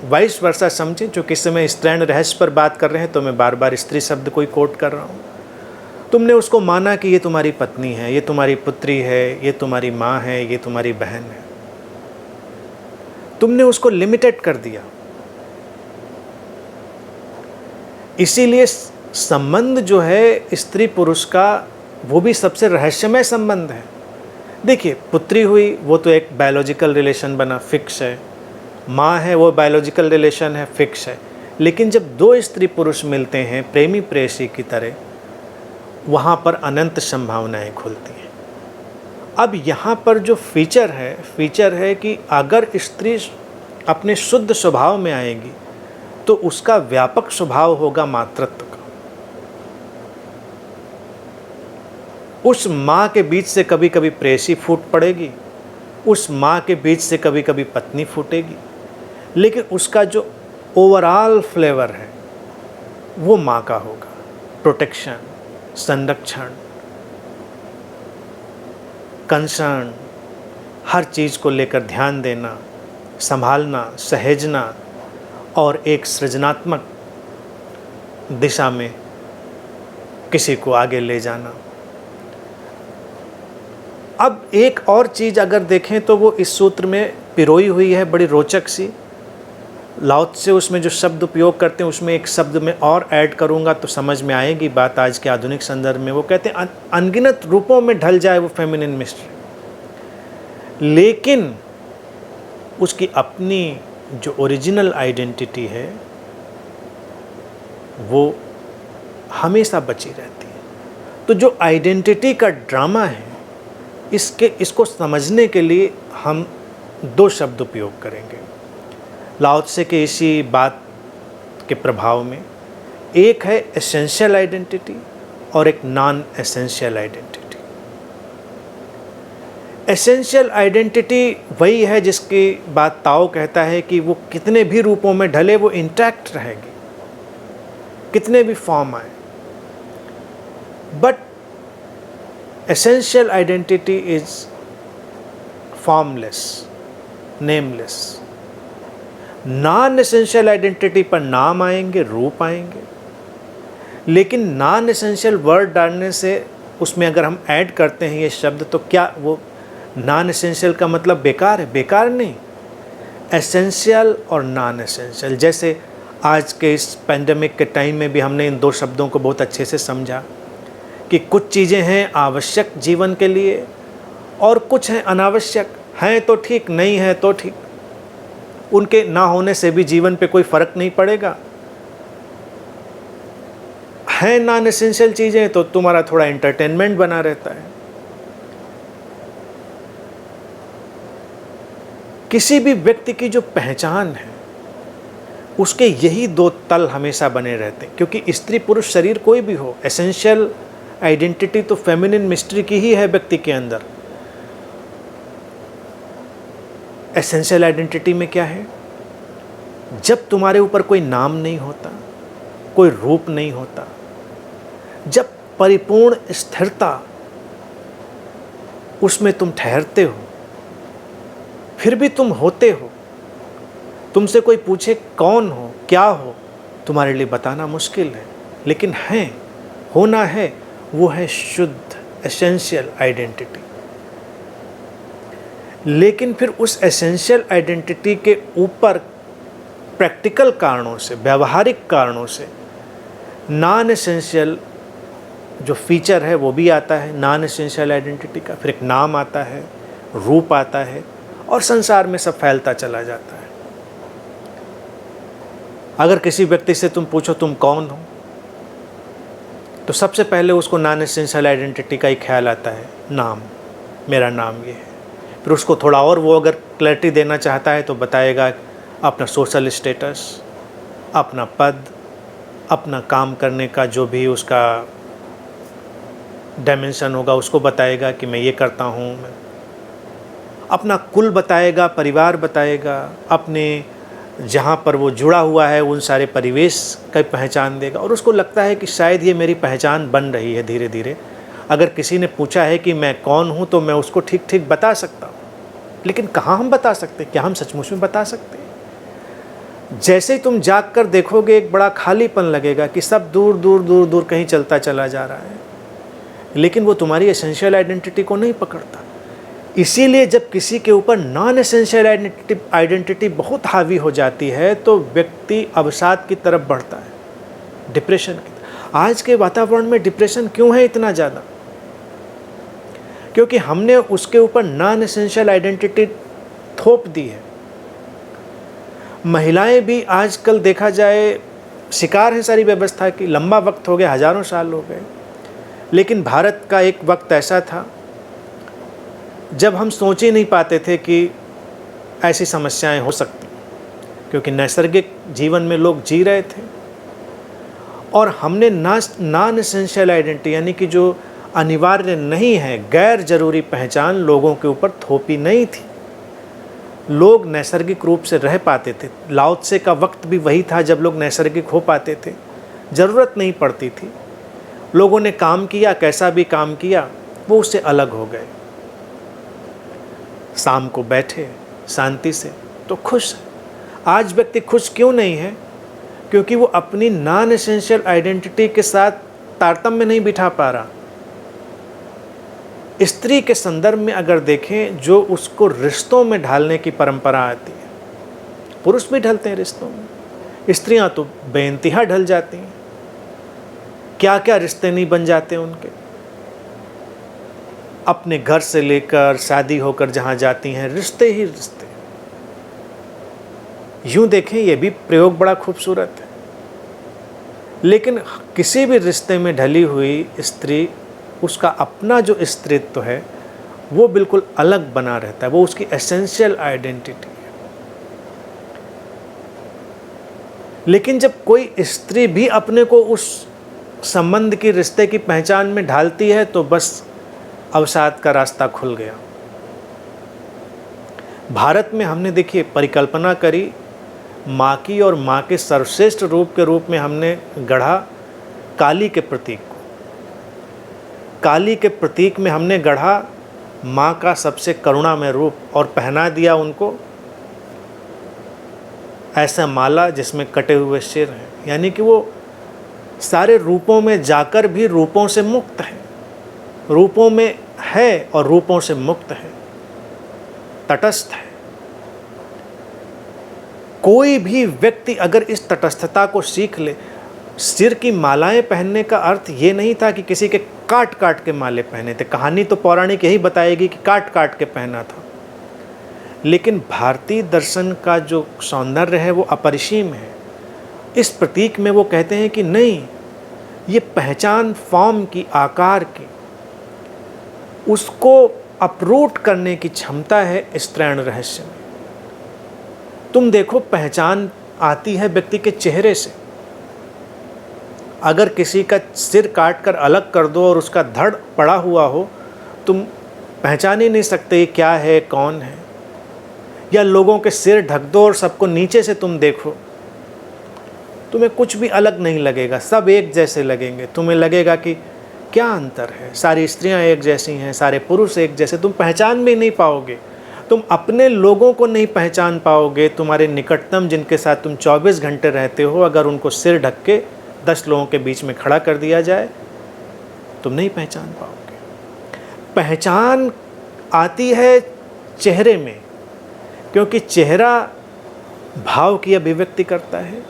वाइस वर्सा समझे। जो किस समय स्त्रैण रहस्य पर बात कर रहे हैं तो मैं बार बार स्त्री शब्द को ही कोट कर रहा हूँ। तुमने उसको माना कि ये तुम्हारी पत्नी है, ये तुम्हारी पुत्री है, ये तुम्हारी माँ है, ये तुम्हारी बहन है। तुमने उसको लिमिटेड कर दिया। इसीलिए संबंध जो है स्त्री पुरुष का, वो भी सबसे रहस्यमय संबंध है। देखिए, पुत्री हुई वो तो एक बायोलॉजिकल रिलेशन बना, फिक्स है। माँ है वो बायोलॉजिकल रिलेशन है, फिक्स है। लेकिन जब दो स्त्री पुरुष मिलते हैं प्रेमी प्रेयसी की तरह, वहाँ पर अनंत संभावनाएं खुलती हैं। अब यहाँ पर जो फीचर है कि अगर स्त्री अपने शुद्ध स्वभाव में आएगी तो उसका व्यापक स्वभाव होगा मातृत्व का। उस माँ के बीच से कभी कभी प्रेयसी फूट पड़ेगी, उस माँ के बीच से कभी कभी पत्नी फूटेगी, लेकिन उसका जो ओवरऑल फ्लेवर है वो माँ का होगा। प्रोटेक्शन, संरक्षण, कंसर्न, हर चीज़ को लेकर ध्यान देना, संभालना, सहेजना और एक सृजनात्मक दिशा में किसी को आगे ले जाना। अब एक और चीज़ अगर देखें तो वो इस सूत्र में पिरोई हुई है, बड़ी रोचक सी। लाओ त्से उसमें जो शब्द उपयोग करते हैं उसमें एक शब्द में और ऐड करूँगा तो समझ में आएगी बात आज के आधुनिक संदर्भ में। वो कहते हैं अनगिनत रूपों में ढल जाए वो फेमिनिन मिस्ट्री, लेकिन उसकी अपनी जो ओरिजिनल आइडेंटिटी है वो हमेशा बची रहती है। तो जो आइडेंटिटी का ड्रामा है, इसको समझने के लिए हम दो शब्द उपयोग करेंगे लाओ त्से के इसी बात के प्रभाव में। एक है एसेंशियल आइडेंटिटी और एक non essential identity. Essential identity वही है जिसकी बात ताओ कहता है कि वो कितने भी रूपों में ढले वो इंटैक्ट रहेगी, कितने भी फॉर्म आए। But essential identity is formless, nameless. Non essential identity पर नाम आएंगे, रूप आएंगे, लेकिन नॉन एसेंशियल वर्ड डालने से उसमें अगर हम ऐड करते हैं ये शब्द तो क्या वो नॉन एसेंशियल का मतलब बेकार है? बेकार नहीं। एसेंशियल और नॉन एसेंशियल, जैसे आज के इस पैंडेमिक के टाइम में भी हमने इन दो शब्दों को बहुत अच्छे से समझा कि कुछ चीज़ें हैं आवश्यक जीवन के लिए और कुछ हैं अनावश्यक। हैं तो ठीक, नहीं है तो ठीक, उनके ना होने से भी जीवन पे कोई फ़र्क नहीं पड़ेगा। हैं नॉन एसेंशियल चीज़ें तो तुम्हारा थोड़ा एंटरटेनमेंट बना रहता है। किसी भी व्यक्ति की जो पहचान है उसके यही दो तल हमेशा बने रहते हैं, क्योंकि स्त्री पुरुष शरीर कोई भी हो, एसेंशियल आइडेंटिटी तो फेमिनिन मिस्ट्री की ही है व्यक्ति के अंदर। एसेंशियल आइडेंटिटी में क्या है? जब तुम्हारे ऊपर कोई नाम नहीं होता, कोई रूप नहीं होता, जब परिपूर्ण स्थिरता उसमें तुम ठहरते हो, फिर भी तुम होते हो। तुमसे कोई पूछे कौन हो, क्या हो, तुम्हारे लिए बताना मुश्किल है, लेकिन है, होना है, वो है शुद्ध एसेंशियल आइडेंटिटी। लेकिन फिर उस एसेंशियल आइडेंटिटी के ऊपर प्रैक्टिकल कारणों से, व्यावहारिक कारणों से नॉन एसेंशियल जो फीचर है वो भी आता है नॉन एसेंशियल आइडेंटिटी का। फिर एक नाम आता है, रूप आता है और संसार में सब फैलता चला जाता है। अगर किसी व्यक्ति से तुम पूछो तुम कौन हो, तो सबसे पहले उसको नॉन एसेंशियल आइडेंटिटी का ही ख्याल आता है, नाम, मेरा नाम ये है। फिर उसको थोड़ा और वो अगर क्लैरिटी देना चाहता है तो बताएगा अपना सोशल स्टेटस, अपना पद, अपना काम करने का जो भी उसका डायमेंशन होगा उसको बताएगा कि मैं ये करता हूँ। अपना कुल बताएगा, परिवार बताएगा, अपने जहाँ पर वो जुड़ा हुआ है उन सारे परिवेश का पहचान देगा, और उसको लगता है कि शायद ये मेरी पहचान बन रही है धीरे धीरे। अगर किसी ने पूछा है कि मैं कौन हूँ तो मैं उसको ठीक ठीक बता सकता हूँ, लेकिन कहाँ हम बता सकते, क्या हम सचमुच में बता सकते हैं? जैसे ही तुम जाग कर देखोगे एक बड़ा खालीपन लगेगा कि सब दूर दूर दूर दूर कहीं चलता चला जा रहा है, लेकिन वो तुम्हारी एसेंशियल आइडेंटिटी को नहीं पकड़ता। इसीलिए जब किसी के ऊपर नॉन एसेंशियल आइडेंटिटी बहुत हावी हो जाती है तो व्यक्ति अवसाद की तरफ बढ़ता है, डिप्रेशन की तरफ। आज के वातावरण में डिप्रेशन क्यों है इतना ज़्यादा? क्योंकि हमने उसके ऊपर नॉन एसेंशियल आइडेंटिटी थोप दी है। महिलाएं भी आजकल देखा जाए शिकार हैं सारी व्यवस्था की। लंबा वक्त हो गया, हजारों साल हो गए, लेकिन भारत का एक वक्त ऐसा था जब हम सोच ही नहीं पाते थे कि ऐसी समस्याएं हो सकती, क्योंकि नैसर्गिक जीवन में लोग जी रहे थे और हमने नॉन एसेंशियल आइडेंटिटी यानी कि जो अनिवार्य नहीं है, गैर जरूरी पहचान लोगों के ऊपर थोपी नहीं थी। लोग नैसर्गिक रूप से रह पाते थे। लाओ त्से का वक्त भी वही था जब लोग नैसर्गिक हो पाते थे, ज़रूरत नहीं पड़ती थी। लोगों ने काम किया, कैसा भी काम किया, वो उससे अलग हो गए। शाम को बैठे शांति से तो खुश है। आज व्यक्ति खुश क्यों नहीं है? क्योंकि वो अपनी नॉन एसेंशियल आइडेंटिटी के साथ तारतम्य नहीं बिठा पा रहा। स्त्री के संदर्भ में अगर देखें, जो उसको रिश्तों में ढालने की परंपरा आती है, पुरुष भी ढलते हैं रिश्तों में, स्त्रियां तो बेइंतहा ढल जाती हैं। क्या क्या रिश्ते नहीं बन जाते उनके। अपने घर से लेकर शादी होकर जहाँ जाती हैं, रिश्ते ही रिश्ते। यूँ देखें ये भी प्रयोग बड़ा खूबसूरत है, लेकिन किसी भी रिश्ते में ढली हुई स्त्री, उसका अपना जो स्त्रीत्व है वो बिल्कुल अलग बना रहता है, वो उसकी एसेंशियल आइडेंटिटी है। लेकिन जब कोई स्त्री भी अपने को उस संबंध की, रिश्ते की पहचान में ढालती है तो बस अवसाद का रास्ता खुल गया। भारत में हमने देखिए परिकल्पना करी माँ की, और माँ के सर्वश्रेष्ठ रूप के रूप में हमने गढ़ा काली के प्रतीक को। काली के प्रतीक में हमने गढ़ा माँ का सबसे करुणामय रूप, और पहना दिया उनको ऐसा माला जिसमें कटे हुए सिर हैं। यानी कि वो सारे रूपों में जाकर भी रूपों से मुक्त है, रूपों में है और रूपों से मुक्त है, तटस्थ है। कोई भी व्यक्ति अगर इस तटस्थता को सीख ले, सिर की मालाएं पहनने का अर्थ ये नहीं था कि किसी के काट काट के माले पहने थे। कहानी तो पौराणिक यही बताएगी कि काट काट के पहना था, लेकिन भारतीय दर्शन का जो सौंदर्य है वो अपरिसीम है। इस प्रतीक में वो कहते हैं कि नहीं, ये पहचान फॉर्म की, आकार की, उसको अपरूट करने की क्षमता है इस त्रैण रहस्य में। तुम देखो, पहचान आती है व्यक्ति के चेहरे से। अगर किसी का सिर काट कर अलग कर दो और उसका धड़ पड़ा हुआ हो, तुम पहचान ही नहीं सकते क्या है, कौन है। या लोगों के सिर ढक दो और सबको नीचे से तुम देखो, तुम्हें कुछ भी अलग नहीं लगेगा, सब एक जैसे लगेंगे। तुम्हें लगेगा कि क्या अंतर है, सारी स्त्रियां एक जैसी हैं, सारे पुरुष एक जैसे। तुम पहचान भी नहीं पाओगे, तुम अपने लोगों को नहीं पहचान पाओगे। तुम्हारे निकटतम जिनके साथ तुम 24 घंटे रहते हो, अगर उनको सिर ढक के 10 लोगों के बीच में खड़ा कर दिया जाए, तुम नहीं पहचान पाओगे। पहचान आती है चेहरे में, क्योंकि चेहरा भाव की अभिव्यक्ति करता है,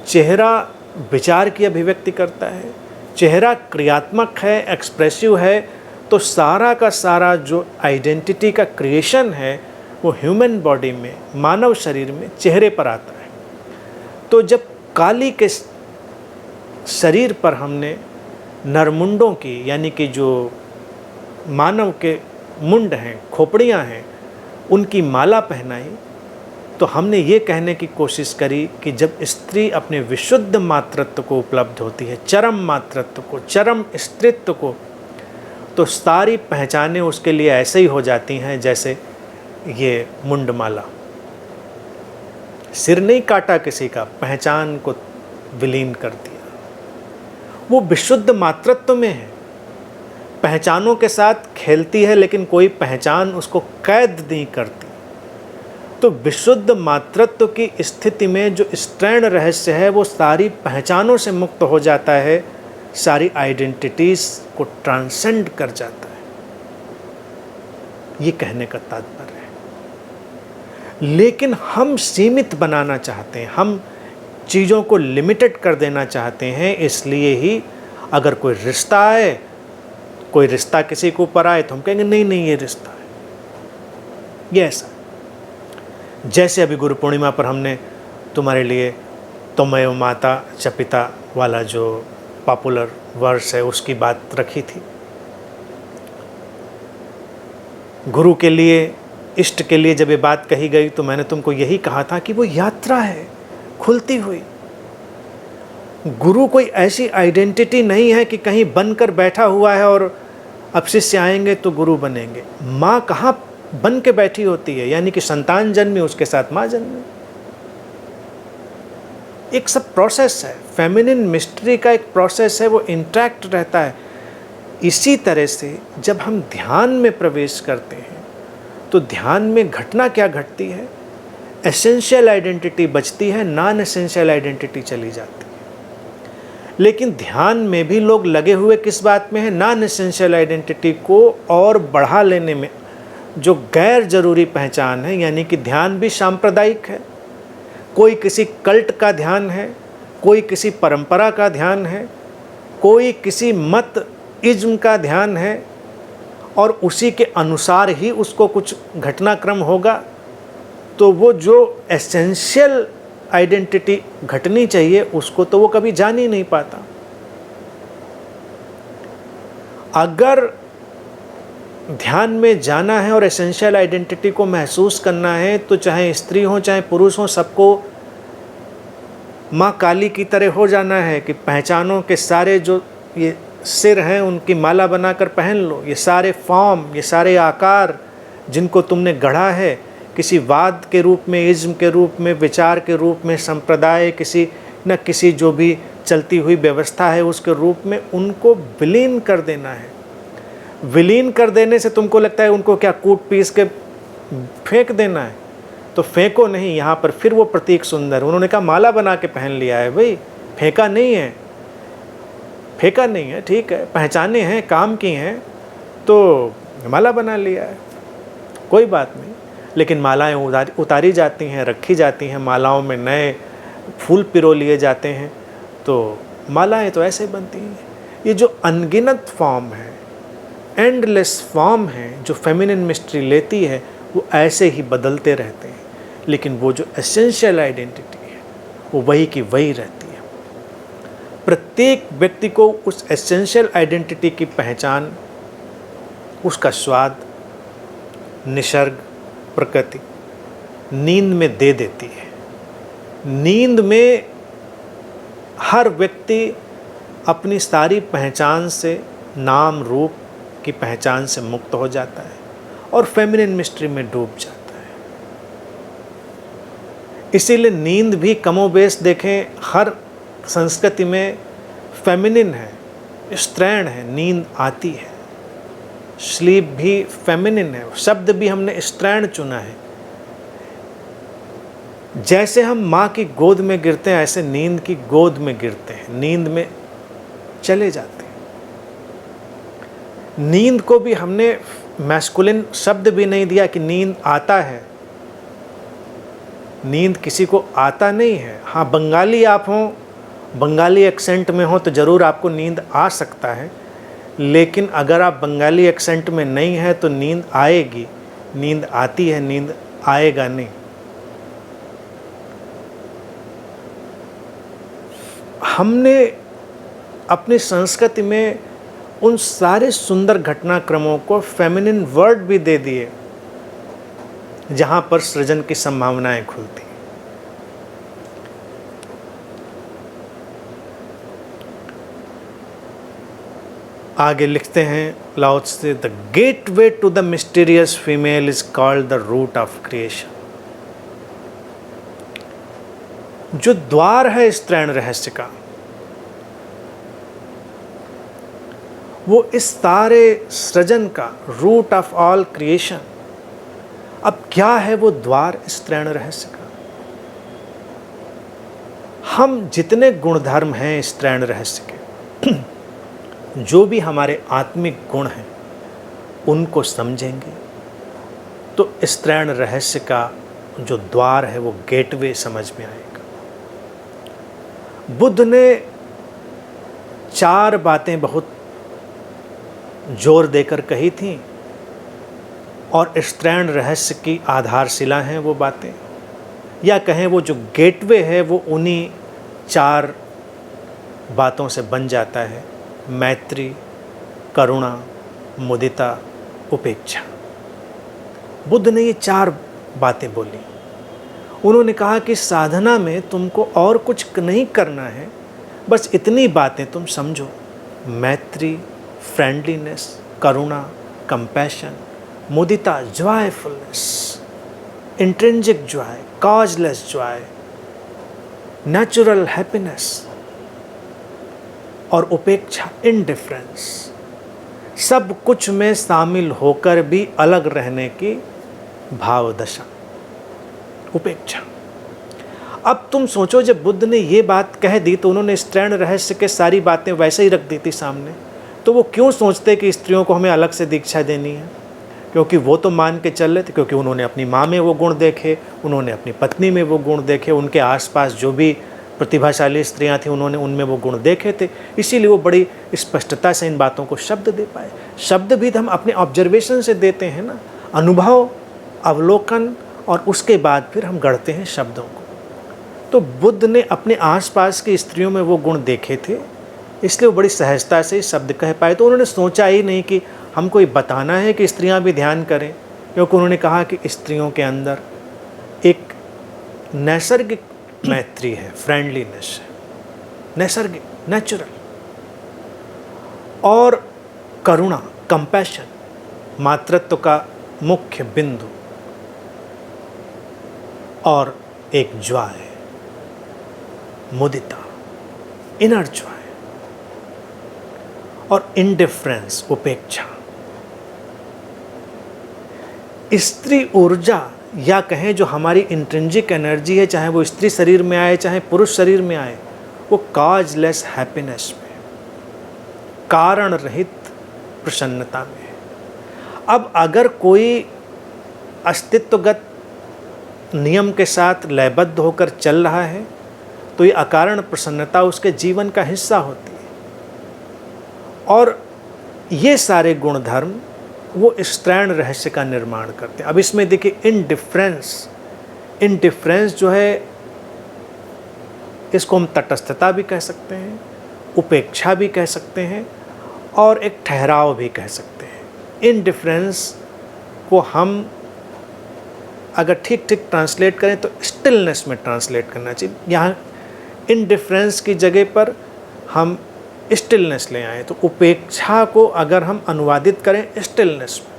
चेहरा विचार की अभिव्यक्ति करता है, चेहरा क्रियात्मक है, एक्सप्रेसिव है। तो सारा का सारा जो आइडेंटिटी का क्रिएशन है वो ह्यूमन बॉडी में, मानव शरीर में चेहरे पर आता है। तो जब काली के शरीर पर हमने नरमुंडों की, यानी कि जो मानव के मुंड हैं, खोपड़ियां हैं, उनकी माला पहनाई, तो हमने ये कहने की कोशिश करी कि जब स्त्री अपने विशुद्ध मातृत्व को उपलब्ध होती है, चरम मातृत्व को, चरम स्त्रीत्व को, तो सारी पहचानें उसके लिए ऐसे ही हो जाती हैं जैसे ये मुंडमाला। सिर नहीं काटा किसी का, पहचान को विलीन कर दिया। वो विशुद्ध मातृत्व में है, पहचानों के साथ खेलती है लेकिन कोई पहचान उसको कैद नहीं करती। तो विशुद्ध मातृत्व की स्थिति में जो स्त्रैण रहस्य है वो सारी पहचानों से मुक्त हो जाता है, सारी आइडेंटिटीज को ट्रांसेंड कर जाता है। ये कहने का तात्पर्य है। लेकिन हम सीमित बनाना चाहते हैं, हम चीज़ों को लिमिटेड कर देना चाहते हैं। इसलिए ही अगर कोई रिश्ता आए, कोई रिश्ता किसी के ऊपर आए तो हम कहेंगे नहीं नहीं ये रिश्ता है, ये ऐसा। जैसे अभी गुरु पूर्णिमा पर हमने तुम्हारे लिए त्वमेव माता च पिता वाला जो पॉपुलर वर्स है उसकी बात रखी थी। गुरु के लिए, इष्ट के लिए जब ये बात कही गई तो मैंने तुमको यही कहा था कि वो यात्रा है खुलती हुई। गुरु कोई ऐसी आइडेंटिटी नहीं है कि कहीं बनकर बैठा हुआ है और अब शिष्य आएंगे तो गुरु बनेंगे। माँ कहाँ बन के बैठी होती है, यानी कि संतान जन्मी, उसके साथ माँ जन्मी। एक सब प्रोसेस है, फेमिनिन मिस्ट्री का एक प्रोसेस है, वो इंटैक्ट रहता है। इसी तरह से जब हम ध्यान में प्रवेश करते हैं तो ध्यान में घटना क्या घटती है, एसेंशियल आइडेंटिटी बचती है, नॉन एसेंशियल आइडेंटिटी चली जाती है। लेकिन ध्यान में भी लोग लगे हुए किस बात में है, नॉन एसेंशियल आइडेंटिटी को और बढ़ा लेने में, जो गैर जरूरी पहचान है। यानी कि ध्यान भी सांप्रदायिक है, कोई किसी कल्ट का ध्यान है, कोई किसी परंपरा का ध्यान है, कोई किसी मत इज्म का ध्यान है, और उसी के अनुसार ही उसको कुछ घटनाक्रम होगा। तो वो जो एसेंशियल आइडेंटिटी घटनी चाहिए उसको तो वो कभी जान ही नहीं पाता। अगर ध्यान में जाना है और एसेंशियल आइडेंटिटी को महसूस करना है तो चाहे स्त्री हो चाहे पुरुष हो, सबको माँ काली की तरह हो जाना है कि पहचानों के सारे जो ये सिर हैं उनकी माला बनाकर पहन लो। ये सारे फॉर्म, ये सारे आकार जिनको तुमने गढ़ा है किसी वाद के रूप में, इज्म के रूप में, विचार के रूप में, संप्रदाय, किसी न किसी जो भी चलती हुई व्यवस्था है उसके रूप में, उनको विलीन कर देना है। विलीन कर देने से तुमको लगता है उनको क्या कूट पीस के फेंक देना है, तो फेंको नहीं। यहाँ पर फिर वो प्रतीक सुंदर, उन्होंने कहा माला बना के पहन लिया है। भाई फेंका नहीं है, फेंका नहीं है, ठीक है, पहचाने हैं, काम की हैं, तो माला बना लिया है, कोई बात नहीं। लेकिन मालाएं उतारी जाती हैं, रखी जाती हैं, मालाओं में नए फूल पिरो लिए जाते हैं, तो मालाएं तो ऐसे बनती हैं। ये जो अनगिनत फॉर्म है, एंडलेस फॉर्म है जो फेमिनिन मिस्ट्री लेती है, वो ऐसे ही बदलते रहते हैं। लेकिन वो जो एसेंशियल आइडेंटिटी है वो वही की वही रहती है। प्रत्येक व्यक्ति को उस एसेंशियल आइडेंटिटी की पहचान, उसका स्वाद निसर्ग, प्रकृति नींद में दे देती है। नींद में हर व्यक्ति अपनी सारी पहचान से, नाम रूप की पहचान से मुक्त हो जाता है और फेमिनिन मिस्ट्री में डूब जाता है। इसीलिए नींद भी कमोबेश देखें हर संस्कृति में फेमिनिन है, स्त्रैण है, नींद आती है। स्लीप भी फेमिनिन है, शब्द भी हमने स्त्रैण चुना है। जैसे हम माँ की गोद में गिरते हैं ऐसे नींद की गोद में गिरते हैं, नींद में चले जाते हैं। नींद को भी हमने मैस्कुलिन शब्द भी नहीं दिया कि नींद आता है। नींद किसी को आता नहीं है। हाँ, बंगाली आप हों, बंगाली एक्सेंट में हो तो ज़रूर आपको नींद आ सकता है, लेकिन अगर आप बंगाली एक्सेंट में नहीं है तो नींद आएगी। नींद आती है, नींद आएगा नहीं। हमने अपनी संस्कृति में उन सारे सुंदर घटनाक्रमों को फेमिनिन वर्ड भी दे दिए। जहाँ पर सृजन की संभावनाएं खुलती। आगे लिखते हैं Lao Tzu, the gateway to the mysterious female is called the root of creation. जो द्वार है इस त्रैण रहस्य का, वो इस सारे सृजन का रूट ऑफ ऑल क्रिएशन। अब क्या है वो द्वार इस त्रैण रहस्य का? हम जितने गुणधर्म हैं इस त्रैण रहस्य के, जो भी हमारे आत्मिक गुण हैं, उनको समझेंगे तो इस त्रैण रहस्य का जो द्वार है वो गेटवे समझ में आएगा। बुद्ध ने 4 बातें बहुत जोर देकर कही थी और इस त्रैण रहस्य की आधारशिला हैं वो बातें, या कहें वो जो गेटवे है वो उन्हीं 4 बातों से बन जाता है। मैत्री, करुणा, मुदिता, उपेक्षा। बुद्ध ने ये 4 बातें बोली। उन्होंने कहा कि साधना में तुमको और कुछ नहीं करना है, बस इतनी बातें तुम समझो। मैत्री, फ्रेंडलीनेस, करुणा, कंपैशन, मुदिता, joyfulness, intrinsic joy, causeless joy, natural happiness, और उपेक्षा, इंडिफरेंस। सब कुछ में शामिल होकर भी अलग रहने की भाव दशा, उपेक्षा। अब तुम सोचो, जब बुद्ध ने ये बात कह दी तो उन्होंने इस त्रैण रहस्य के सारी बातें वैसे ही रख दी थी सामने, तो वो क्यों सोचते कि स्त्रियों को हमें अलग से दीक्षा देनी है? क्योंकि वो तो मान के चल रहे थे, क्योंकि उन्होंने अपनी माँ में वो गुण देखे, उन्होंने अपनी पत्नी में वो गुण देखे, उनके आसपास जो भी प्रतिभाशाली स्त्रियां थीं उन्होंने उनमें वो गुण देखे थे, इसीलिए वो बड़ी स्पष्टता से इन बातों को शब्द दे पाए। शब्द भी हम अपने ऑब्जर्वेशन से देते हैं ना, अनुभव, अवलोकन, और उसके बाद फिर हम गढ़ते हैं शब्दों को। तो बुद्ध ने अपने आसपास की स्त्रियों में वो गुण देखे थे, इसलिए वो बड़ी सहजता से शब्द कह पाए। तो उन्होंने सोचा ही नहीं कि हमको ये बताना है कि स्त्रियां भी ध्यान करें, क्योंकि उन्होंने कहा कि स्त्रियों के अंदर एक नैसर्गिक मैत्री है, फ्रेंडलीनेस है, नैसर्गिक, नेचुरल, और करुणा, कंपैशन, मातृत्व का मुख्य बिंदु, और एक जॉय, मुदिता, इनर जॉय, और इंडिफरेंस, उपेक्षा। स्त्री ऊर्जा, या कहें जो हमारी इंट्रिंसिक एनर्जी है, चाहे वो स्त्री शरीर में आए चाहे पुरुष शरीर में आए, वो कॉजलेस हैप्पीनेस में, कारण रहित प्रसन्नता में। अब अगर कोई अस्तित्वगत नियम के साथ लयबद्ध होकर चल रहा है तो ये अकारण प्रसन्नता उसके जीवन का हिस्सा होती है। और ये सारे गुणधर्म वो इस त्रैण रहस्य का निर्माण करते हैं। अब इसमें देखिए इंडिफरेंस, इंडिफरेंस जो है इसको हम तटस्थता भी कह सकते हैं, उपेक्षा भी कह सकते हैं, और एक ठहराव भी कह सकते हैं। इंडिफरेंस को हम अगर ठीक ठीक ट्रांसलेट करें तो स्टिलनेस में ट्रांसलेट करना चाहिए। यहाँ इंडिफरेंस की जगह पर हम स्टिलनेस ले आए, तो उपेक्षा को अगर हम अनुवादित करें स्टिलनेस में,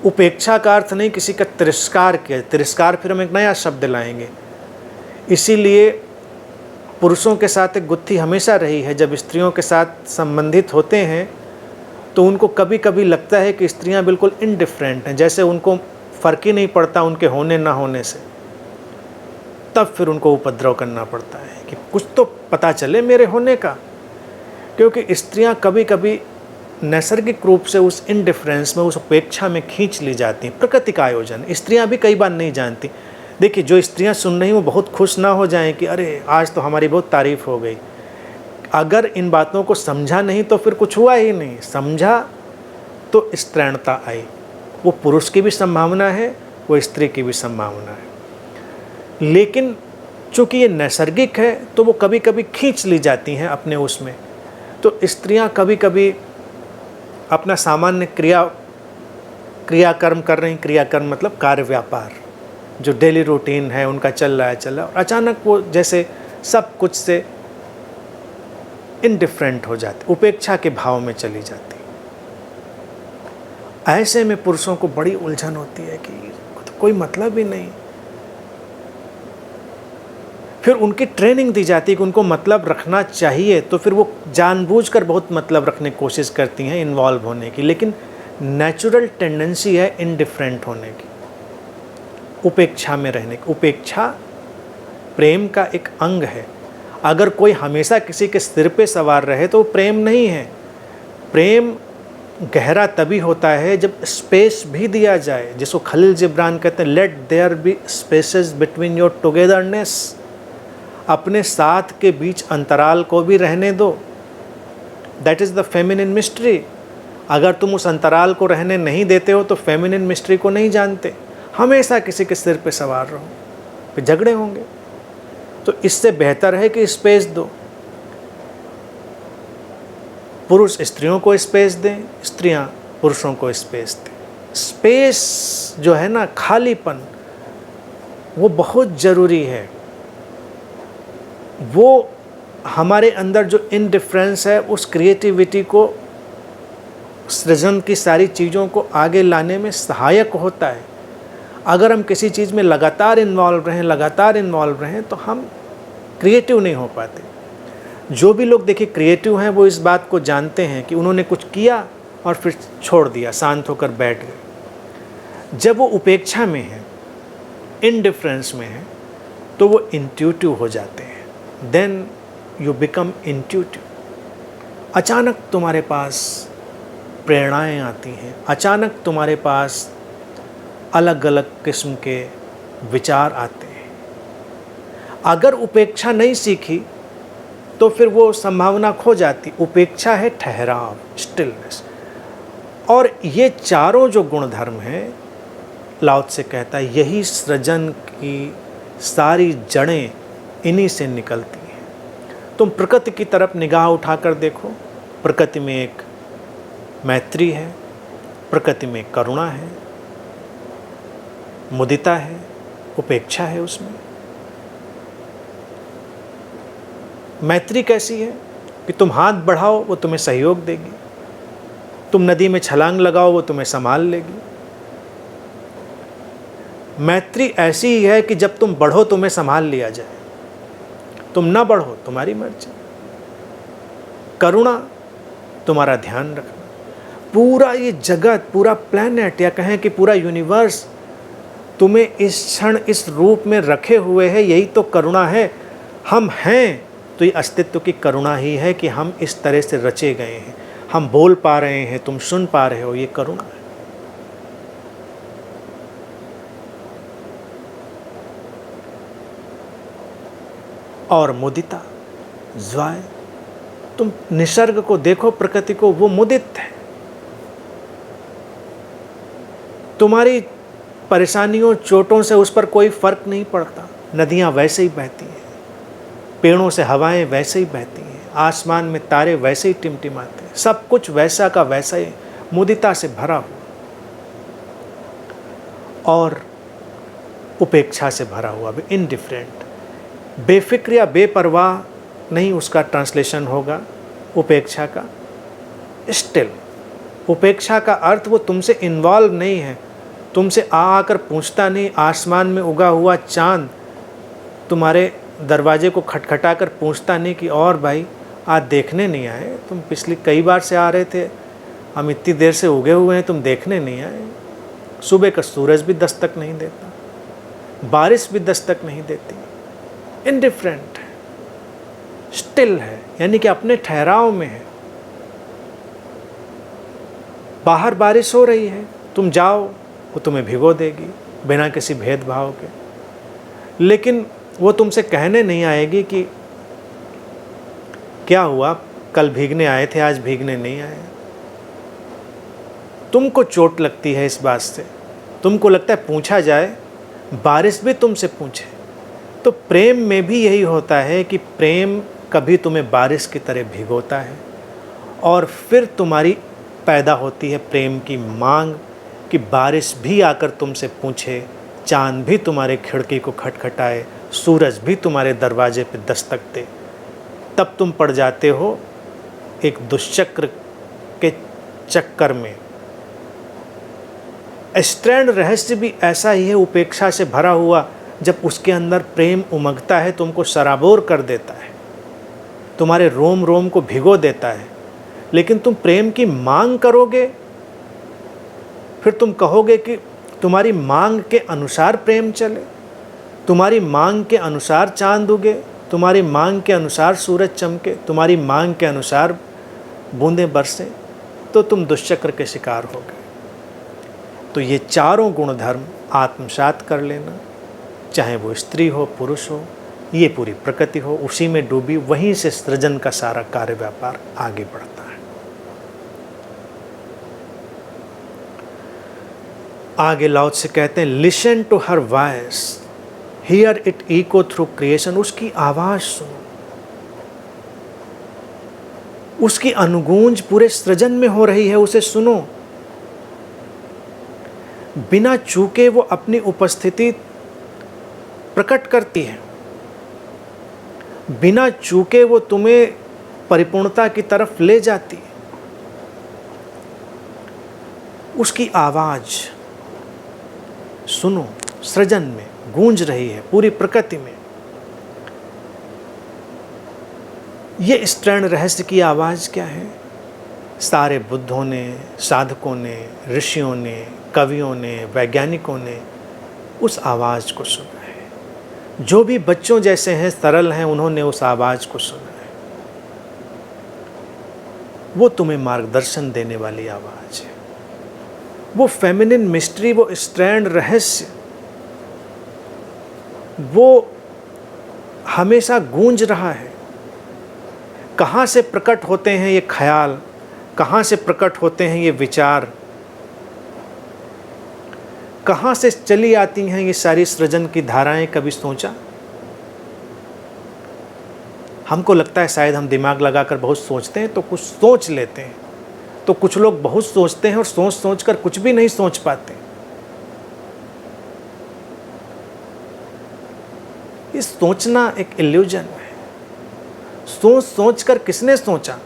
उपेक्षा का अर्थ नहीं किसी का तिरस्कार किया, तिरस्कार फिर हम एक नया शब्द लाएंगे। इसीलिए पुरुषों के साथ एक गुत्थी हमेशा रही है, जब स्त्रियों के साथ संबंधित होते हैं तो उनको कभी कभी लगता है कि स्त्रियां बिल्कुल इनडिफरेंट हैं, जैसे उनको फ़र्क ही नहीं पड़ता उनके होने ना होने से। तब फिर उनको उपद्रव करना पड़ता है कि कुछ तो पता चले मेरे होने का, क्योंकि स्त्रियां कभी कभी नैसर्गिक रूप से उस इनडिफरेंस में, उस उपेक्षा में खींच ली जाती हैं। प्रकृति का आयोजन स्त्रियां भी कई बार नहीं जानती। देखिए, जो स्त्रियां सुन रही वो बहुत खुश ना हो जाएं कि अरे आज तो हमारी बहुत तारीफ हो गई। अगर इन बातों को समझा नहीं तो फिर कुछ हुआ ही नहीं। समझा तो स्त्रैणता आई। वो पुरुष की भी संभावना है, वो स्त्री की भी संभावना है, लेकिन चूँकि ये नैसर्गिक है तो वो कभी कभी खींच ली जाती हैं अपने उसमें। तो स्त्रियां कभी कभी अपना सामान्य क्रिया क्रियाकर्म कर रही, क्रियाकर्म मतलब कार्य व्यापार, जो डेली रूटीन है उनका चल रहा है, और अचानक वो जैसे सब कुछ से इनडिफरेंट हो जाती, उपेक्षा के भाव में चली जाती। ऐसे में पुरुषों को बड़ी उलझन होती है कि तो कोई मतलब ही नहीं। फिर उनकी ट्रेनिंग दी जाती है कि उनको मतलब रखना चाहिए, तो फिर वो जानबूझकर बहुत मतलब रखने की कोशिश करती हैं, इन्वॉल्व होने की, लेकिन नेचुरल टेंडेंसी है इनडिफरेंट होने की, उपेक्षा में रहने की। उपेक्षा प्रेम का एक अंग है। अगर कोई हमेशा किसी के सिर पे सवार रहे तो वो प्रेम नहीं है। प्रेम गहरा तभी होता है जब स्पेस भी दिया जाए, जिसको खलील जिब्रान कहते हैं, let there be spaces between your togetherness. अपने साथ के बीच अंतराल को भी रहने दो। That is the feminine mystery. अगर तुम उस अंतराल को रहने नहीं देते हो तो फेमिनिन मिस्ट्री को नहीं जानते। हमेशा किसी के सिर पे सवार रहो, फिर झगड़े होंगे। तो इससे बेहतर है कि स्पेस दो। पुरुष स्त्रियों को स्पेस दें, स्त्रियां पुरुषों को स्पेस दें। स्पेस जो है ना, खालीपन, वो बहुत ज़रूरी है। वो हमारे अंदर जो इनडिफरेंस है, उस क्रिएटिविटी को, सृजन की सारी चीज़ों को आगे लाने में सहायक होता है। अगर हम किसी चीज़ में लगातार इन्वॉल्व रहें तो हम क्रिएटिव नहीं हो पाते। जो भी लोग देखिए क्रिएटिव हैं, वो इस बात को जानते हैं कि उन्होंने कुछ किया और फिर छोड़ दिया, शांत होकर बैठ गए। जब वो उपेक्षा में है, इनडिफरेंस में है, तो वो इंट्यूटिव हो जाते हैं। Then you become intuitive. अचानक तुम्हारे पास प्रेरणाएं आती हैं, अचानक तुम्हारे पास अलग अलग किस्म के विचार आते हैं। अगर उपेक्षा नहीं सीखी तो फिर वो संभावना खो जाती। उपेक्षा है ठहराव, स्टिलनेस। और ये चारों जो गुणधर्म हैं, लाओ त्से कहता है, यही सृजन की सारी जड़ें इन्हीं से निकलती हैं। तुम प्रकृति की तरफ निगाह उठाकर देखो, प्रकृति में एक मैत्री है, प्रकृति में करुणा है, मुदिता है, उपेक्षा है उसमें। मैत्री कैसी है कि तुम हाथ बढ़ाओ वो तुम्हें सहयोग देगी, तुम नदी में छलांग लगाओ वो तुम्हें संभाल लेगी। मैत्री ऐसी ही है कि जब तुम बढ़ो तुम्हें संभाल लिया जाए, तुम ना बढ़ो तुम्हारी मर्जी। करुणा तुम्हारा ध्यान रखना। पूरा ये जगत, पूरा प्लैनेट, या कहें कि पूरा यूनिवर्स तुम्हें इस क्षण इस रूप में रखे हुए है, यही तो करुणा है। हम हैं तो ये अस्तित्व की करुणा ही है कि हम इस तरह से रचे गए हैं। हम बोल पा रहे हैं, तुम सुन पा रहे हो, ये करुणा है। और मुदिता, ज्वाय, तुम निसर्ग को देखो, प्रकृति को, वो मुदित है। तुम्हारी परेशानियों, चोटों से उस पर कोई फर्क नहीं पड़ता। नदियाँ वैसे ही बहती हैं, पेड़ों से हवाएं वैसे ही बहती हैं, आसमान में तारे वैसे ही टिमटिमाते हैं। सब कुछ वैसा का वैसा ही मुदिता से भरा हुआ और उपेक्षा से भरा हुआ, भी इनडिफरेंट। बेफिक्र या बेपरवाह नहीं उसका ट्रांसलेशन होगा उपेक्षा का। स्टिल, उपेक्षा का अर्थ वो तुमसे इन्वॉल्व नहीं है, तुमसे आकर पूछता नहीं। आसमान में उगा हुआ चांद तुम्हारे दरवाजे को खटखटाकर पूछता नहीं कि और भाई आज देखने नहीं आए, तुम पिछली कई बार से आ रहे थे, हम इतनी देर से उगे हुए हैं, तुम देखने नहीं आए। सुबह का सूरज भी दस्तक नहीं देता, बारिश भी दस्तक नहीं देती। इनडिफरेंट है, स्टिल है, यानी कि अपने ठहराव में है। बाहर बारिश हो रही है, तुम जाओ, वो तुम्हें भिगो देगी बिना किसी भेदभाव के। लेकिन वो तुमसे कहने नहीं आएगी कि क्या हुआ, कल भीगने आए थे, आज भीगने नहीं आए। तुमको चोट लगती है इस बात से, तुमको लगता है पूछा जाए, बारिश भी तुमसे पूछे। तो प्रेम में भी यही होता है कि प्रेम कभी तुम्हें बारिश की तरह भिगोता है और फिर तुम्हारी पैदा होती है प्रेम की मांग कि बारिश भी आकर तुमसे पूछे, चांद भी तुम्हारे खिड़की को खटखटाए, सूरज भी तुम्हारे दरवाजे पे दस्तक दे, तब तुम पड़ जाते हो एक दुष्चक्र के चक्कर में। स्त्रैण रहस्य भी ऐसा ही है, उपेक्षा से भरा हुआ। जब उसके अंदर प्रेम उमगता है, तुमको सराबोर कर देता है, तुम्हारे रोम रोम को भिगो देता है। लेकिन तुम प्रेम की मांग करोगे, फिर तुम कहोगे कि तुम्हारी मांग के अनुसार प्रेम चले, तुम्हारी मांग के अनुसार चांद उगे, तुम्हारी मांग के अनुसार सूरज चमके, तुम्हारी मांग के अनुसार बूंदें बरसें, तो तुम दुष्चक्र के शिकार हो गए। तो ये चारों गुणधर्म आत्मसात कर लेना, चाहे वो स्त्री हो पुरुष हो, ये पूरी प्रकृति हो, उसी में डूबी, वहीं से सृजन का सारा कार्य व्यापार आगे बढ़ता है। आगे लाओ से कहते हैं, listen to her voice, hear it echo through creation. उसकी आवाज सुनो, उसकी अनुगूंज पूरे सृजन में हो रही है, उसे सुनो। बिना चूके वो अपनी उपस्थिति प्रकट करती है, बिना चूके वो तुम्हें परिपूर्णता की तरफ ले जाती है। उसकी आवाज सुनो, सृजन में गूंज रही है पूरी प्रकृति में। ये स्त्रैण रहस्य की आवाज क्या है? सारे बुद्धों ने, साधकों ने, ऋषियों ने, कवियों ने, वैज्ञानिकों ने उस आवाज को सुना है। जो भी बच्चों जैसे हैं, सरल हैं, उन्होंने उस आवाज को सुना है। वो तुम्हें मार्गदर्शन देने वाली आवाज है। वो फेमिनिन मिस्ट्री, वो स्त्रैण रहस्य, वो हमेशा गूंज रहा है। कहाँ से प्रकट होते हैं ये ख्याल, कहाँ से प्रकट होते हैं ये विचार, कहाँ से चली आती हैं ये सारी सृजन की धाराएं, कभी सोचा? हमको लगता है शायद हम दिमाग लगाकर बहुत सोचते हैं तो कुछ सोच लेते हैं, तो कुछ लोग बहुत सोचते हैं और सोच सोच कर कुछ भी नहीं सोच पाते। ये सोचना एक इल्यूजन है। सोच सोच कर किसने सोचा?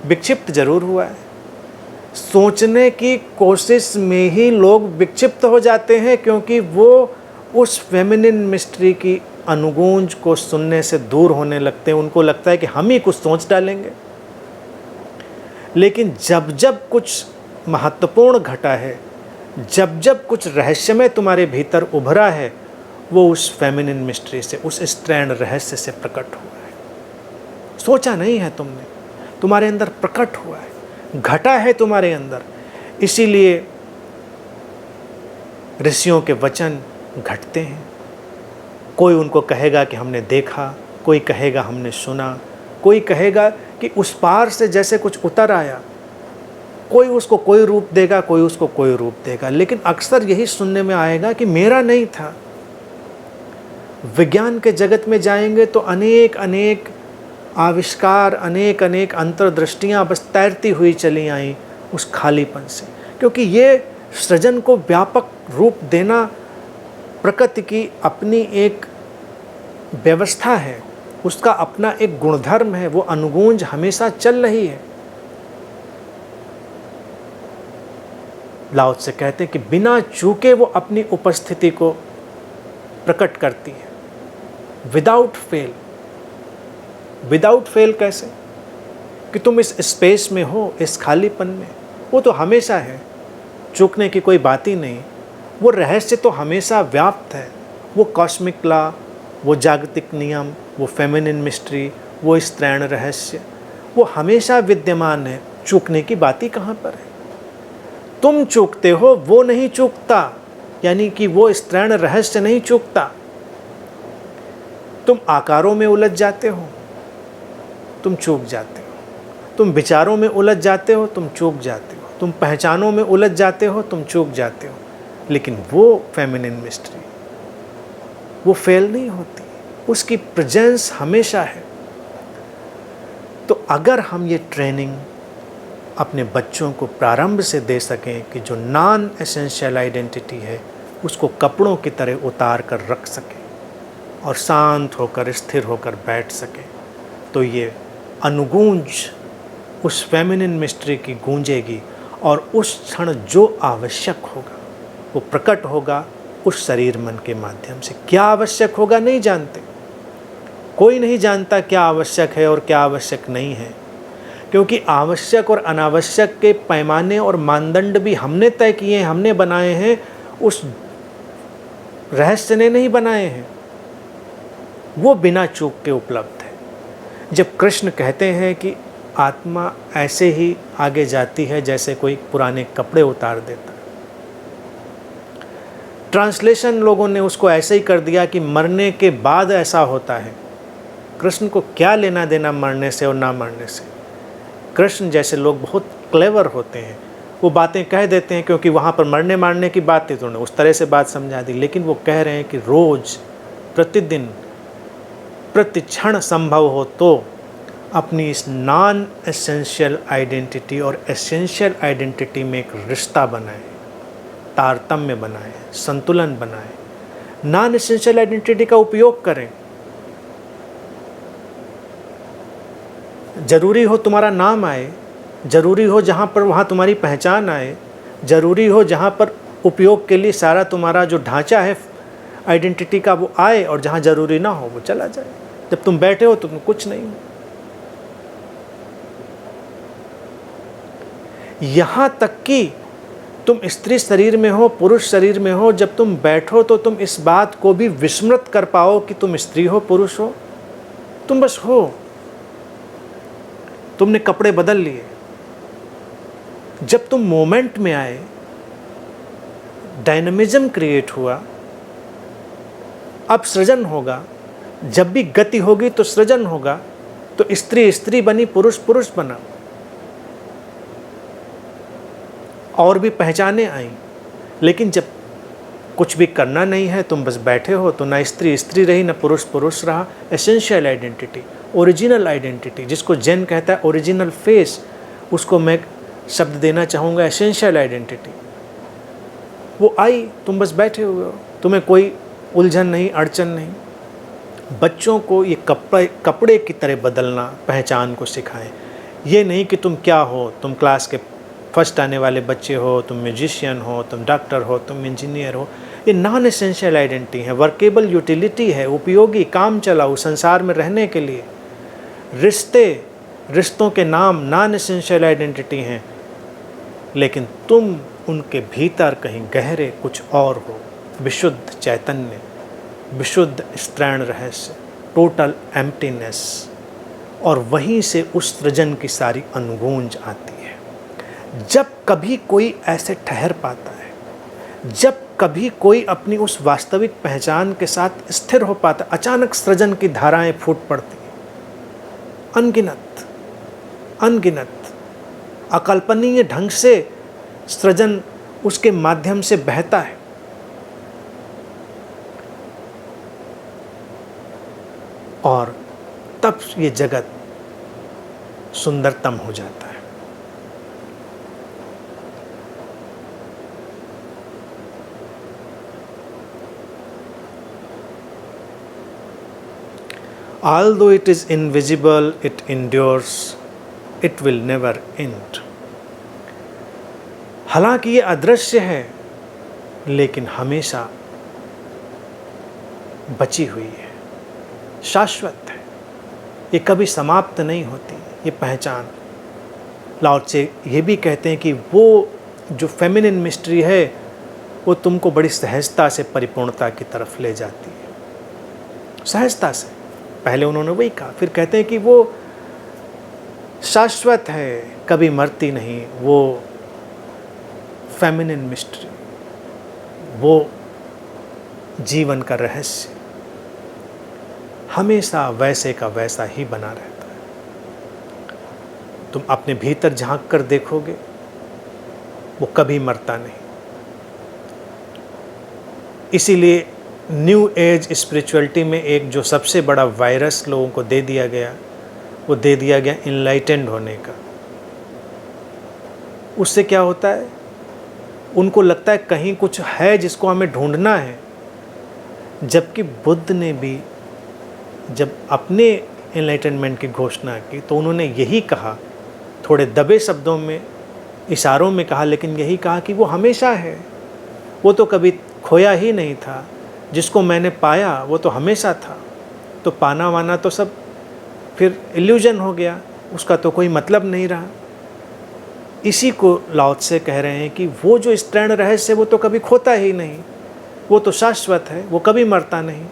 विक्षिप्त जरूर हुआ है। सोचने की कोशिश में ही लोग विक्षिप्त हो जाते हैं, क्योंकि वो उस फेमिनिन मिस्ट्री की अनुगूंज को सुनने से दूर होने लगते हैं। उनको लगता है कि हम ही कुछ सोच डालेंगे। लेकिन जब जब कुछ महत्वपूर्ण घटा है, जब जब कुछ रहस्यमय तुम्हारे भीतर उभरा है, वो उस फेमिनिन मिस्ट्री से, उस स्त्रैण रहस्य से प्रकट हुआ है। सोचा नहीं है तुमने, तुम्हारे अंदर प्रकट हुआ है, घटा है तुम्हारे अंदर। इसीलिए ऋषियों के वचन घटते हैं। कोई उनको कहेगा कि हमने देखा, कोई कहेगा हमने सुना, कोई कहेगा कि उस पार से जैसे कुछ उतर आया। कोई उसको कोई रूप देगा, कोई उसको कोई रूप देगा, लेकिन अक्सर यही सुनने में आएगा कि मेरा नहीं था। विज्ञान के जगत में जाएंगे तो अनेक अनेक आविष्कार, अनेक अनेक अंतर्दृष्टियाँ बस तैरती हुई चली आई उस खालीपन से, क्योंकि ये सृजन को व्यापक रूप देना प्रकृति की अपनी एक व्यवस्था है, उसका अपना एक गुणधर्म है। वो अनुगूंज हमेशा चल रही है। लाओ त्से कहते हैं कि बिना चूके वो अपनी उपस्थिति को प्रकट करती है, विदाउट फेल। विदाउट फेल कैसे? कि तुम इस स्पेस में हो, इस खालीपन में, वो तो हमेशा है, चूकने की कोई बात ही नहीं। वो रहस्य तो हमेशा व्याप्त है। वो कॉस्मिक लॉ, वो जागतिक नियम, वो फेमिनिन मिस्ट्री, वो स्त्रैण रहस्य, वो हमेशा विद्यमान है। चूकने की बात ही कहाँ पर है? तुम चूकते हो, वो नहीं चूकता, यानी कि वो स्त्रैण रहस्य नहीं चूकता। तुम आकारों में उलझ जाते हो, तुम चूक जाते हो। तुम विचारों में उलझ जाते हो, तुम चूक जाते हो। तुम पहचानों में उलझ जाते हो, तुम चूक जाते हो। लेकिन वो फेमिनिन मिस्ट्री, वो फेल नहीं होती, उसकी प्रेजेंस हमेशा है। तो अगर हम ये ट्रेनिंग अपने बच्चों को प्रारंभ से दे सकें कि जो नॉन एसेंशियल आइडेंटिटी है उसको कपड़ों की तरह उतार कर रख सकें और शांत होकर स्थिर होकर बैठ सकें, तो ये अनुगूंज उस फेमिनिन मिस्ट्री की गूंजेगी और उस क्षण जो आवश्यक होगा वो प्रकट होगा उस शरीर मन के माध्यम से। क्या आवश्यक होगा नहीं जानते, कोई नहीं जानता क्या आवश्यक है और क्या आवश्यक नहीं है, क्योंकि आवश्यक और अनावश्यक के पैमाने और मानदंड भी हमने तय किए हैं, हमने बनाए हैं, उस रहस्य ने नहीं बनाए हैं, वो बिना चूक के उपलब्ध है। जब कृष्ण कहते हैं कि आत्मा ऐसे ही आगे जाती है जैसे कोई पुराने कपड़े उतार देता है, ट्रांसलेशन लोगों ने उसको ऐसे ही कर दिया कि मरने के बाद ऐसा होता है। कृष्ण को क्या लेना देना मरने से और ना मरने से। कृष्ण जैसे लोग बहुत क्लेवर होते हैं, वो बातें कह देते हैं क्योंकि वहाँ पर मरने मारने की बात थी तो उन्होंने उस तरह से बात समझा दी, लेकिन वो कह रहे हैं कि रोज़ प्रतिदिन प्रतिक्षण संभव हो तो अपनी इस नॉन एसेंशियल आइडेंटिटी और एसेंशियल आइडेंटिटी में एक रिश्ता बनाएं, तारतम्य बनाएं, संतुलन बनाएं, नॉन एसेंशियल आइडेंटिटी का उपयोग करें। ज़रूरी हो तुम्हारा नाम आए, ज़रूरी हो जहाँ पर वहाँ तुम्हारी पहचान आए, ज़रूरी हो जहाँ पर उपयोग के लिए सारा तुम्हारा जो ढांचा है आइडेंटिटी का वो आए, और जहाँ ज़रूरी ना हो वो चला जाए। जब तुम बैठे हो तो तुम कुछ नहीं हो। यहाँ तक कि तुम स्त्री शरीर में हो, पुरुष शरीर में हो, जब तुम बैठो तो तुम इस बात को भी विस्मृत कर पाओ कि तुम स्त्री हो पुरुष हो, तुम बस हो। तुमने कपड़े बदल लिए। जब तुम मोमेंट में आए, डायनामिज्म क्रिएट हुआ, अब सृजन होगा। जब भी गति होगी तो सृजन होगा। तो स्त्री स्त्री बनी, पुरुष पुरुष बना, और भी पहचाने आई। लेकिन जब कुछ भी करना नहीं है, तुम बस बैठे हो, तो ना स्त्री स्त्री रही, ना पुरुष पुरुष रहा। एसेंशियल आइडेंटिटी, ओरिजिनल आइडेंटिटी, जिसको जैन कहता है ओरिजिनल फेस, उसको मैं शब्द देना चाहूँगा एसेंशियल आइडेंटिटी। वो आई, तुम बस बैठे हुए हो, तुम्हें कोई उलझन नहीं, अड़चन नहीं। बच्चों को ये कपड़े की तरह बदलना, पहचान को सिखाएं। ये नहीं कि तुम क्या हो, तुम क्लास के फर्स्ट आने वाले बच्चे हो, तुम म्यूजिशियन हो, तुम डॉक्टर हो, तुम इंजीनियर हो। ये नॉन एसेंशियल आइडेंटिटी है, वर्केबल यूटिलिटी है, उपयोगी, काम चलाऊ संसार में रहने के लिए। रिश्तों के नाम नॉन एसेंशियल आइडेंटिटी हैं, लेकिन तुम उनके भीतर कहीं गहरे कुछ और हो। विशुद्ध चैतन्य, विशुद्ध स्त्रैण रहस्य, टोटल एम्प्टीनेस, और वहीं से उस सृजन की सारी अनुगूंज आती है। जब कभी कोई ऐसे ठहर पाता है, जब कभी कोई अपनी उस वास्तविक पहचान के साथ स्थिर हो पाता, अचानक सृजन की धाराएं फूट पड़ती हैं। अनगिनत अनगिनत अकल्पनीय ढंग से सृजन उसके माध्यम से बहता है। और तब ये जगत सुंदरतम हो जाता है। Although it is invisible, it endures, it will never end. हालांकि ये अदृश्य है, लेकिन हमेशा बची हुई है, शाश्वत है, ये कभी समाप्त नहीं होती। ये पहचान, लाओ त्से ये भी कहते हैं कि वो जो फेमिनिन मिस्ट्री है वो तुमको बड़ी सहजता से परिपूर्णता की तरफ ले जाती है, सहजता से। पहले उन्होंने वही कहा, फिर कहते हैं कि वो शाश्वत है, कभी मरती नहीं। वो फेमिनिन मिस्ट्री, वो जीवन का रहस्य हमेशा वैसे का वैसा ही बना रहता है। तुम अपने भीतर झांक कर देखोगे, वो कभी मरता नहीं। इसीलिए न्यू एज स्पिरिचुअलिटी में एक जो सबसे बड़ा वायरस लोगों को दे दिया गया, वो दे दिया गया इनलाइटेंड होने का। उससे क्या होता है, उनको लगता है कहीं कुछ है जिसको हमें ढूंढना है। जबकि बुद्ध ने भी जब अपने एनलाइटनमेंट की घोषणा की तो उन्होंने यही कहा, थोड़े दबे शब्दों में, इशारों में कहा, लेकिन यही कहा कि वो हमेशा है, वो तो कभी खोया ही नहीं था, जिसको मैंने पाया वो तो हमेशा था, तो पाना वाना तो सब फिर इल्यूजन हो गया, उसका तो कोई मतलब नहीं रहा। इसी को लाओ त्से कह रहे हैं कि वो जो स्त्रीण रहस्य वो तो कभी खोता ही नहीं, वो तो शाश्वत है, वो कभी मरता नहीं।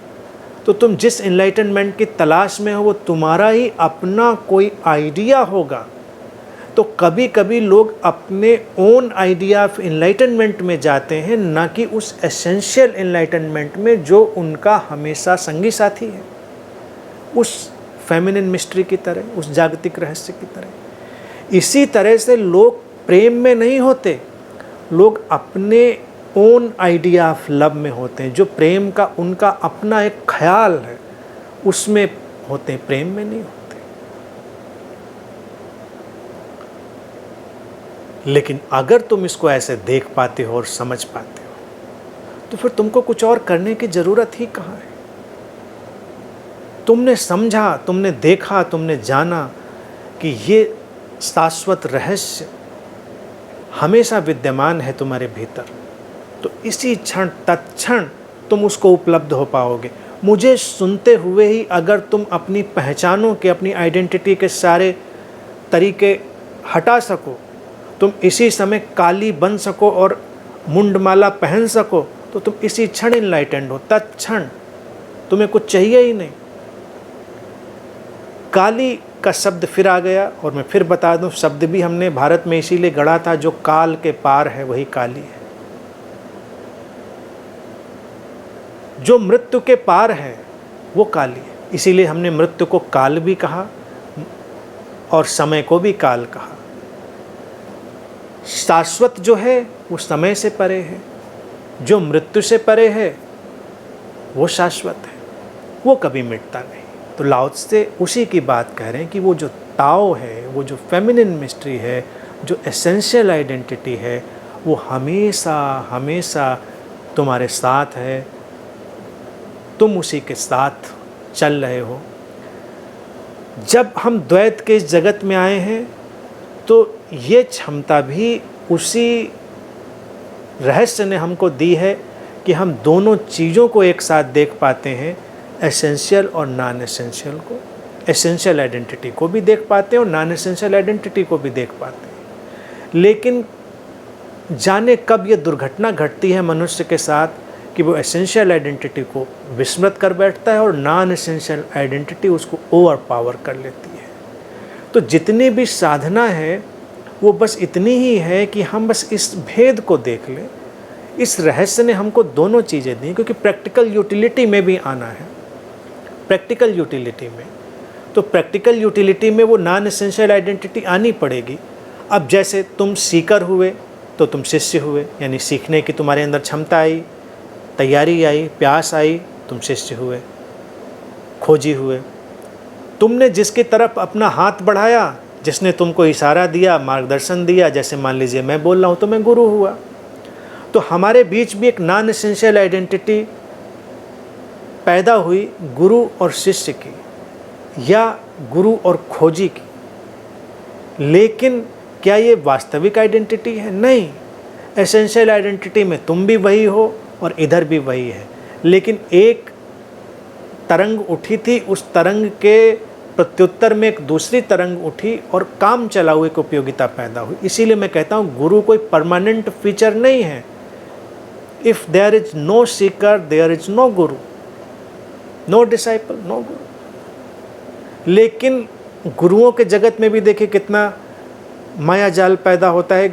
तो तुम जिस एनलाइटनमेंट की तलाश में हो वो तुम्हारा ही अपना कोई आइडिया होगा। तो कभी कभी लोग अपने ओन आइडिया ऑफ एनलाइटनमेंट में जाते हैं, ना कि उस एसेंशियल एनलाइटनमेंट में जो उनका हमेशा संगी साथी है, उस फेमिनिन मिस्ट्री की तरह, उस जागतिक रहस्य की तरह। इसी तरह से लोग प्रेम में नहीं होते, लोग अपने ओन आइडिया ऑफ लव में होते हैं। जो प्रेम का उनका अपना एक ख्याल है उसमें होते हैं, प्रेम में नहीं होते। लेकिन अगर तुम इसको ऐसे देख पाते हो और समझ पाते हो तो फिर तुमको कुछ और करने की ज़रूरत ही कहाँ है। तुमने समझा, तुमने देखा, तुमने जाना कि ये शाश्वत रहस्य हमेशा विद्यमान है तुम्हारे भीतर, तो इसी क्षण तत्क्षण तुम उसको उपलब्ध हो पाओगे। मुझे सुनते हुए ही अगर तुम अपनी पहचानों के, अपनी आइडेंटिटी के सारे तरीके हटा सको, तुम इसी समय काली बन सको और मुंडमाला पहन सको, तो तुम इसी क्षण इनलाइटेंड हो, तत्क्षण। तुम्हें कुछ चाहिए ही नहीं। काली का शब्द फिर आ गया, और मैं फिर बता दूं, शब्द भी हमने भारत में इसीलिए गढ़ा था, जो काल के पार है वही काली है। जो मृत्यु के पार है वो काली है, इसीलिए हमने मृत्यु को काल भी कहा और समय को भी काल कहा। शाश्वत जो है वो समय से परे है, जो मृत्यु से परे है वो शाश्वत है, वो कभी मिटता नहीं। तो लाओ त्से उसी की बात कह रहे हैं कि वो जो ताओ है, वो जो फेमिनिन मिस्ट्री है, जो एसेंशियल आइडेंटिटी है, वो हमेशा हमेशा तुम्हारे साथ है, तुम उसी के साथ चल रहे हो। जब हम द्वैत के इस जगत में आए हैं तो ये क्षमता भी उसी रहस्य ने हमको दी है कि हम दोनों चीज़ों को एक साथ देख पाते हैं, एसेंशियल और नॉन एसेंशियल को। एसेंशियल आइडेंटिटी को भी देख पाते हैं और नॉन एसेंशियल आइडेंटिटी को भी देख पाते हैं। लेकिन जाने कब ये दुर्घटना घटती है मनुष्य के साथ कि वो एसेंशियल आइडेंटिटी को विस्मृत कर बैठता है और नॉन एसेंशियल आइडेंटिटी उसको ओवर पावर कर लेती है। तो जितनी भी साधना है वो बस इतनी ही है कि हम बस इस भेद को देख लें। इस रहस्य ने हमको दोनों चीज़ें दी, क्योंकि प्रैक्टिकल यूटिलिटी में भी आना है। प्रैक्टिकल यूटिलिटी में, तो प्रैक्टिकल यूटिलिटी में वो नॉन एसेंशियल आइडेंटिटी आनी पड़ेगी। अब जैसे तुम सीकर हुए तो तुम शिष्य हुए, यानी सीखने की तुम्हारे अंदर क्षमता आई, तैयारी आई, प्यास आई, तुम शिष्य हुए, खोजी हुए। तुमने जिसकी तरफ अपना हाथ बढ़ाया, जिसने तुमको इशारा दिया, मार्गदर्शन दिया, जैसे मान लीजिए मैं बोल रहा हूँ तो मैं गुरु हुआ। तो हमारे बीच भी एक नॉन एसेंशियल आइडेंटिटी पैदा हुई गुरु और शिष्य की, या गुरु और खोजी की। लेकिन क्या ये वास्तविक आइडेंटिटी है? नहीं। एसेंशियल आइडेंटिटी में तुम भी वही हो और इधर भी वही है, लेकिन एक तरंग उठी थी, उस तरंग के प्रत्युत्तर में एक दूसरी तरंग उठी और काम चला हुआ एक उपयोगिता पैदा हुई। इसीलिए मैं कहता हूँ गुरु कोई परमानेंट फीचर नहीं है। If there is no seeker there is no guru, no disciple, no guru. लेकिन गुरुओं के जगत में भी देखिए कितना माया जाल पैदा होता है।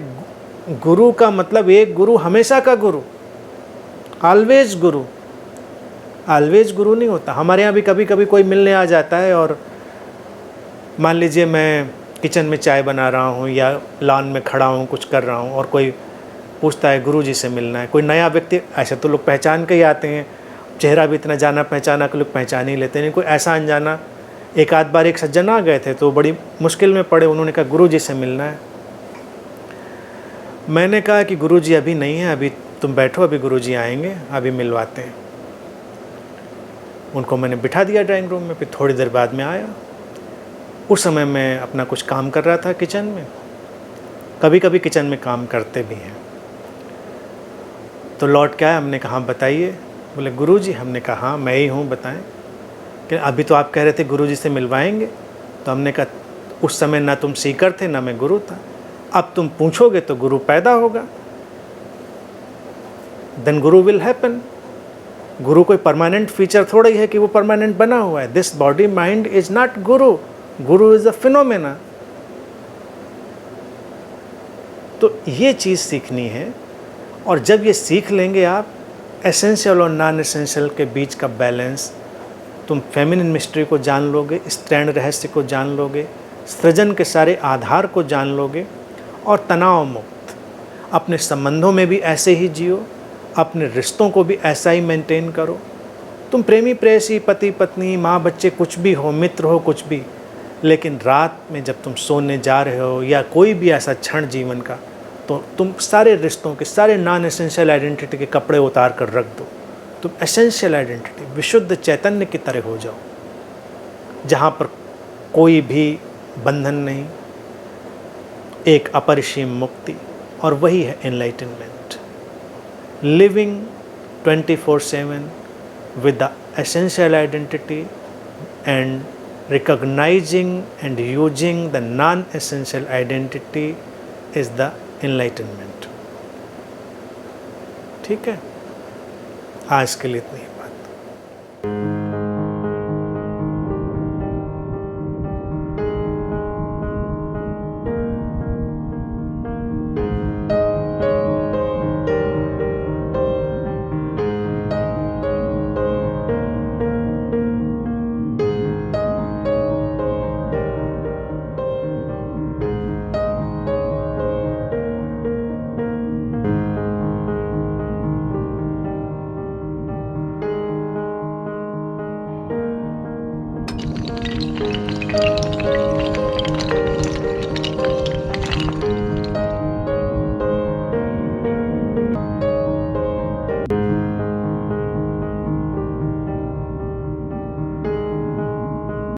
गुरु का मतलब एक गुरु, हमेशा का गुरु, ऑलवेज गुरु। ऑलवेज गुरु नहीं होता। हमारे यहाँ भी कभी कभी कोई मिलने आ जाता है और मान लीजिए मैं किचन में चाय बना रहा हूँ या लॉन में खड़ा हूँ, कुछ कर रहा हूँ, और कोई पूछता है गुरु जी से मिलना है। कोई नया व्यक्ति, ऐसे तो लोग पहचान के ही आते हैं, चेहरा भी इतना जाना पहचाना कि लोग पहचान ही लेते हैं। कोई ऐसा अनजाना, एक आध बार एक सज्जन आ गए थे तो बड़ी मुश्किल में पड़े, उन्होंने कहा गुरु जी से मिलना है। मैंने कहा कि गुरुजी अभी नहीं है, अभी तुम बैठो, अभी गुरुजी आएंगे, अभी मिलवाते हैं। उनको मैंने बिठा दिया ड्राइंग रूम में। फिर थोड़ी देर बाद में आया। उस समय मैं अपना कुछ काम कर रहा था किचन में। कभी कभी किचन में काम करते भी हैं। तो लौट के आया, हमने कहा बताइए। बोले गुरुजी। हमने कहा हाँ मैं ही हूँ, बताएं। कि अभी तो आप कह रहे थे गुरुजी से मिलवाएंगे। तो हमने कहा उस समय ना तुम सीकर थे ना मैं गुरु था, अब तुम पूछोगे तो गुरु पैदा होगा, देन गुरु विल हैपन। गुरु कोई परमानेंट फीचर थोड़ा ही है कि वो परमानेंट बना हुआ है। This body mind is not Guru, Guru is a phenomena. तो ये चीज़ सीखनी है। और जब ये सीख लेंगे आप एसेंशियल और नॉन एसेंशियल के बीच का बैलेंस, तुम फेमिनिन मिस्ट्री को जान लोगे, स्त्रैण रहस्य को जान लोगे, सृजन के सारे आधार को जान लोगे, और तनाव मुक्त अपने संबंधों में भी ऐसे ही जियो, अपने रिश्तों को भी ऐसा ही मेंटेन करो। तुम प्रेमी प्रेयसी, पति पत्नी, माँ बच्चे कुछ भी हो, मित्र हो, कुछ भी, लेकिन रात में जब तुम सोने जा रहे हो या कोई भी ऐसा क्षण जीवन का, तो तुम सारे रिश्तों के, सारे नॉन एसेंशियल आइडेंटिटी के कपड़े उतार कर रख दो। तुम एसेंशियल आइडेंटिटी, विशुद्ध चैतन्य की तरह हो जाओ, जहाँ पर कोई भी बंधन नहीं, एक अपरिसीम मुक्ति। और वही है enlightenment, living 24/7 with the essential identity and recognizing and using the non-essential identity is the enlightenment। ठीक है, आज के लिए इतनी।